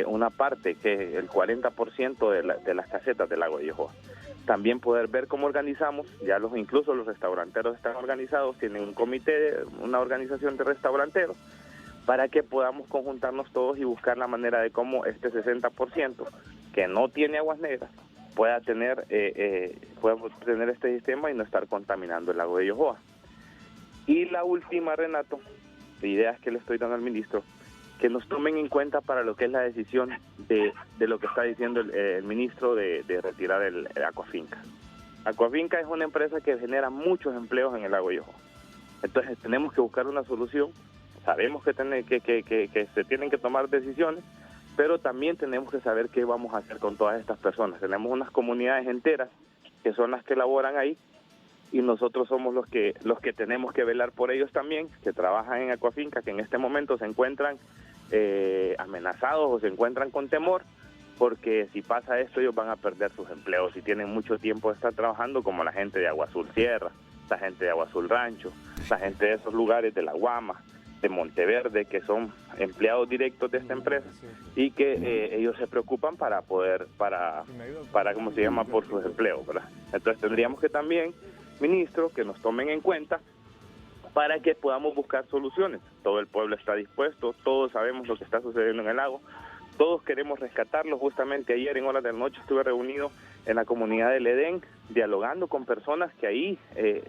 [SPEAKER 11] una parte, que es el 40% de las casetas del lago de Yohoa. También poder ver cómo organizamos, incluso los restauranteros están organizados, tienen un comité, una organización de restauranteros, para que podamos conjuntarnos todos y buscar la manera de cómo este 60% que no tiene aguas negras pueda tener este sistema y no estar contaminando el lago de Yohoa. Y la última, Renato, de ideas que le estoy dando al ministro, que nos tomen en cuenta para lo que es la decisión de lo que está diciendo el ministro de retirar el Aquafinca. Aquafinca es una empresa que genera muchos empleos en el lago de Yohoa. Entonces tenemos que buscar una solución. Sabemos que se tienen que tomar decisiones, pero también tenemos que saber qué vamos a hacer con todas estas personas. Tenemos unas comunidades enteras que son las que laboran ahí y nosotros somos los que tenemos que velar por ellos también, que trabajan en Aquafinca, que en este momento se encuentran amenazados o se encuentran con temor, porque si pasa esto ellos van a perder sus empleos y tienen mucho tiempo de estar trabajando, como la gente de Agua Azul Sierra, la gente de Agua Azul Rancho, la gente de esos lugares de La Guama, de Monteverde, que son empleados directos de esta empresa y que ellos se preocupan para poder, ¿cómo se llama?, por sus empleos, ¿verdad? Entonces tendríamos que también, ministro, que nos tomen en cuenta para que podamos buscar soluciones. Todo el pueblo está dispuesto, todos sabemos lo que está sucediendo en el lago, todos queremos rescatarlo. Justamente ayer en horas de la noche estuve reunido en la comunidad del Edén, dialogando con personas que ahí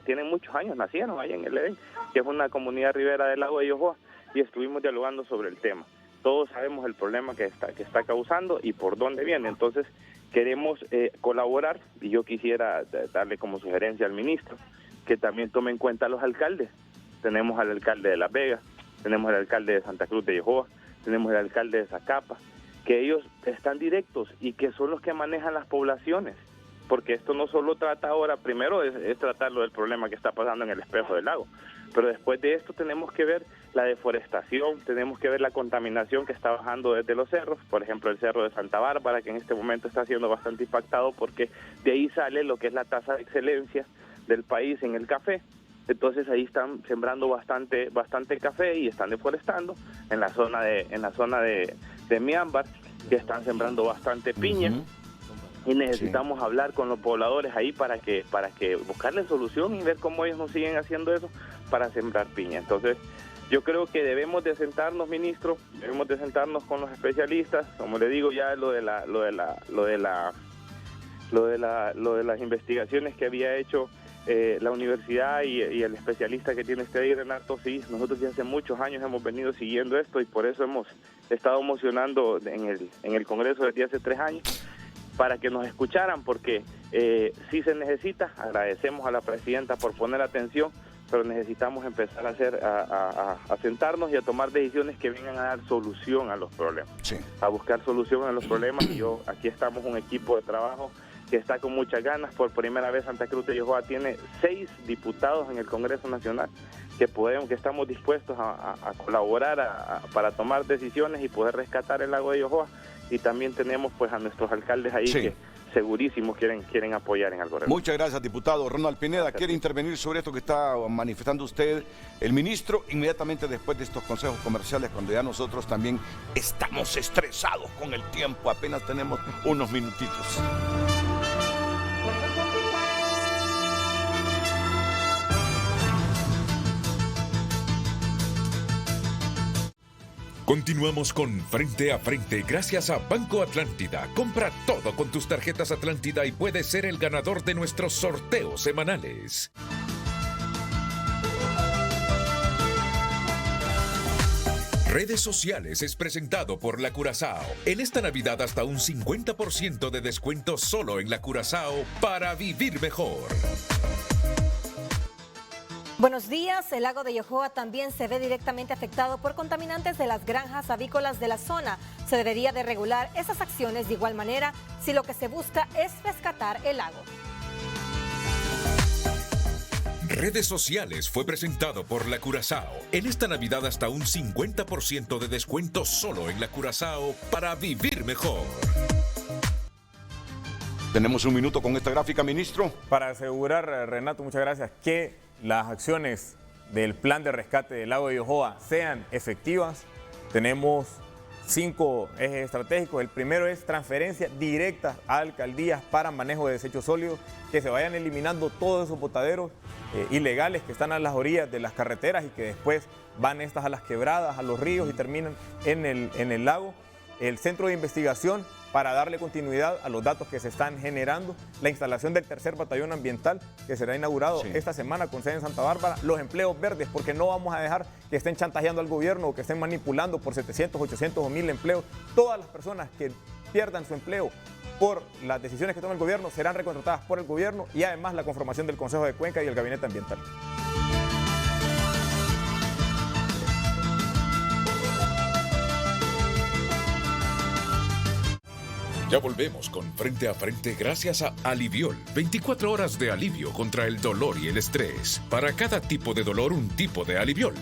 [SPEAKER 11] tienen muchos años, nacieron ahí en el Edén, que es una comunidad ribera del lago de Yohoa, y estuvimos dialogando sobre el tema. Todos sabemos el problema que está causando y por dónde viene. Entonces queremos colaborar, y yo quisiera darle como sugerencia al ministro que también tome en cuenta a los alcaldes. Tenemos al alcalde de Las Vegas, tenemos al alcalde de Santa Cruz de Yohoa, tenemos al alcalde de Zacapa, que ellos están directos y que son los que manejan las poblaciones. porque esto no solo trata ahora, primero es tratar lo del problema que está pasando en el espejo del lago, pero después de esto tenemos que ver la deforestación, tenemos que ver la contaminación que está bajando desde los cerros, por ejemplo el cerro de Santa Bárbara, que en este momento está siendo bastante impactado porque de ahí sale lo que es la tasa de excelencia del país en el café. Entonces ahí están sembrando bastante café y están deforestando en la zona de Miámbar, que están sembrando bastante piña. Y necesitamos hablar con los pobladores ahí para que buscarle solución y ver cómo ellos nos siguen haciendo eso para sembrar piña. Entonces yo creo que debemos de sentarnos, ministro, debemos de sentarnos con los especialistas, como le digo, ya lo de las investigaciones que había hecho la universidad y el especialista que tiene usted ahí, Renato. Sí, nosotros ya hace muchos años hemos venido siguiendo esto y por eso hemos estado mocionando en el Congreso desde hace 3 años para que nos escucharan, porque sí se necesita. Agradecemos a la presidenta por poner atención, pero necesitamos empezar a sentarnos y a tomar decisiones que vengan a dar solución a los problemas, a buscar solución a los problemas. Y aquí estamos un equipo de trabajo que está con muchas ganas. Por primera vez Santa Cruz de Yojoa tiene 6 diputados en el Congreso Nacional que estamos dispuestos a colaborar para tomar decisiones y poder rescatar el lago de Yojoa. Y también tenemos pues a nuestros alcaldes ahí que segurísimos quieren apoyar en algo.
[SPEAKER 2] Muchas gracias, diputado. Ronald Pineda, ¿quiere intervenir sobre esto que está manifestando usted? El ministro, inmediatamente después de estos consejos comerciales, cuando ya nosotros también estamos estresados con el tiempo, apenas tenemos unos minutitos.
[SPEAKER 1] Continuamos con Frente a Frente gracias a Banco Atlántida. Compra todo con tus tarjetas Atlántida y puedes ser el ganador de nuestros sorteos semanales. Redes Sociales es presentado por La Curazao. En esta Navidad hasta un 50% de descuento solo en La Curazao para vivir mejor.
[SPEAKER 3] Buenos días. El lago de Yojoa también se ve directamente afectado por contaminantes de las granjas avícolas de la zona. Se debería de regular esas acciones de igual manera si lo que se busca es rescatar el lago.
[SPEAKER 1] Redes Sociales fue presentado por La Curazao. En esta Navidad hasta un 50% de descuento solo en La Curazao para vivir mejor.
[SPEAKER 2] Tenemos un minuto con esta gráfica, ministro.
[SPEAKER 6] Para asegurar, Renato, muchas gracias, que las acciones del plan de rescate del lago de Yojoa sean efectivas, tenemos 5 ejes estratégicos. El primero es transferencia directa a alcaldías para manejo de desechos sólidos, que se vayan eliminando todos esos botaderos ilegales que están a las orillas de las carreteras y que después van estas a las quebradas, a los ríos y terminan en el lago. El centro de investigación para darle continuidad a los datos que se están generando, la instalación del tercer batallón ambiental que será inaugurado esta semana con sede en Santa Bárbara, los empleos verdes, porque no vamos a dejar que estén chantajeando al gobierno o que estén manipulando por 700, 800 o 1000 empleos. Todas las personas que pierdan su empleo por las decisiones que toma el gobierno serán recontratadas por el gobierno, y además la conformación del Consejo de Cuenca y el Gabinete Ambiental.
[SPEAKER 1] Ya volvemos con Frente a Frente gracias a Aliviol. 24 horas de alivio contra el dolor y el estrés. Para cada tipo de dolor, un tipo de Aliviol.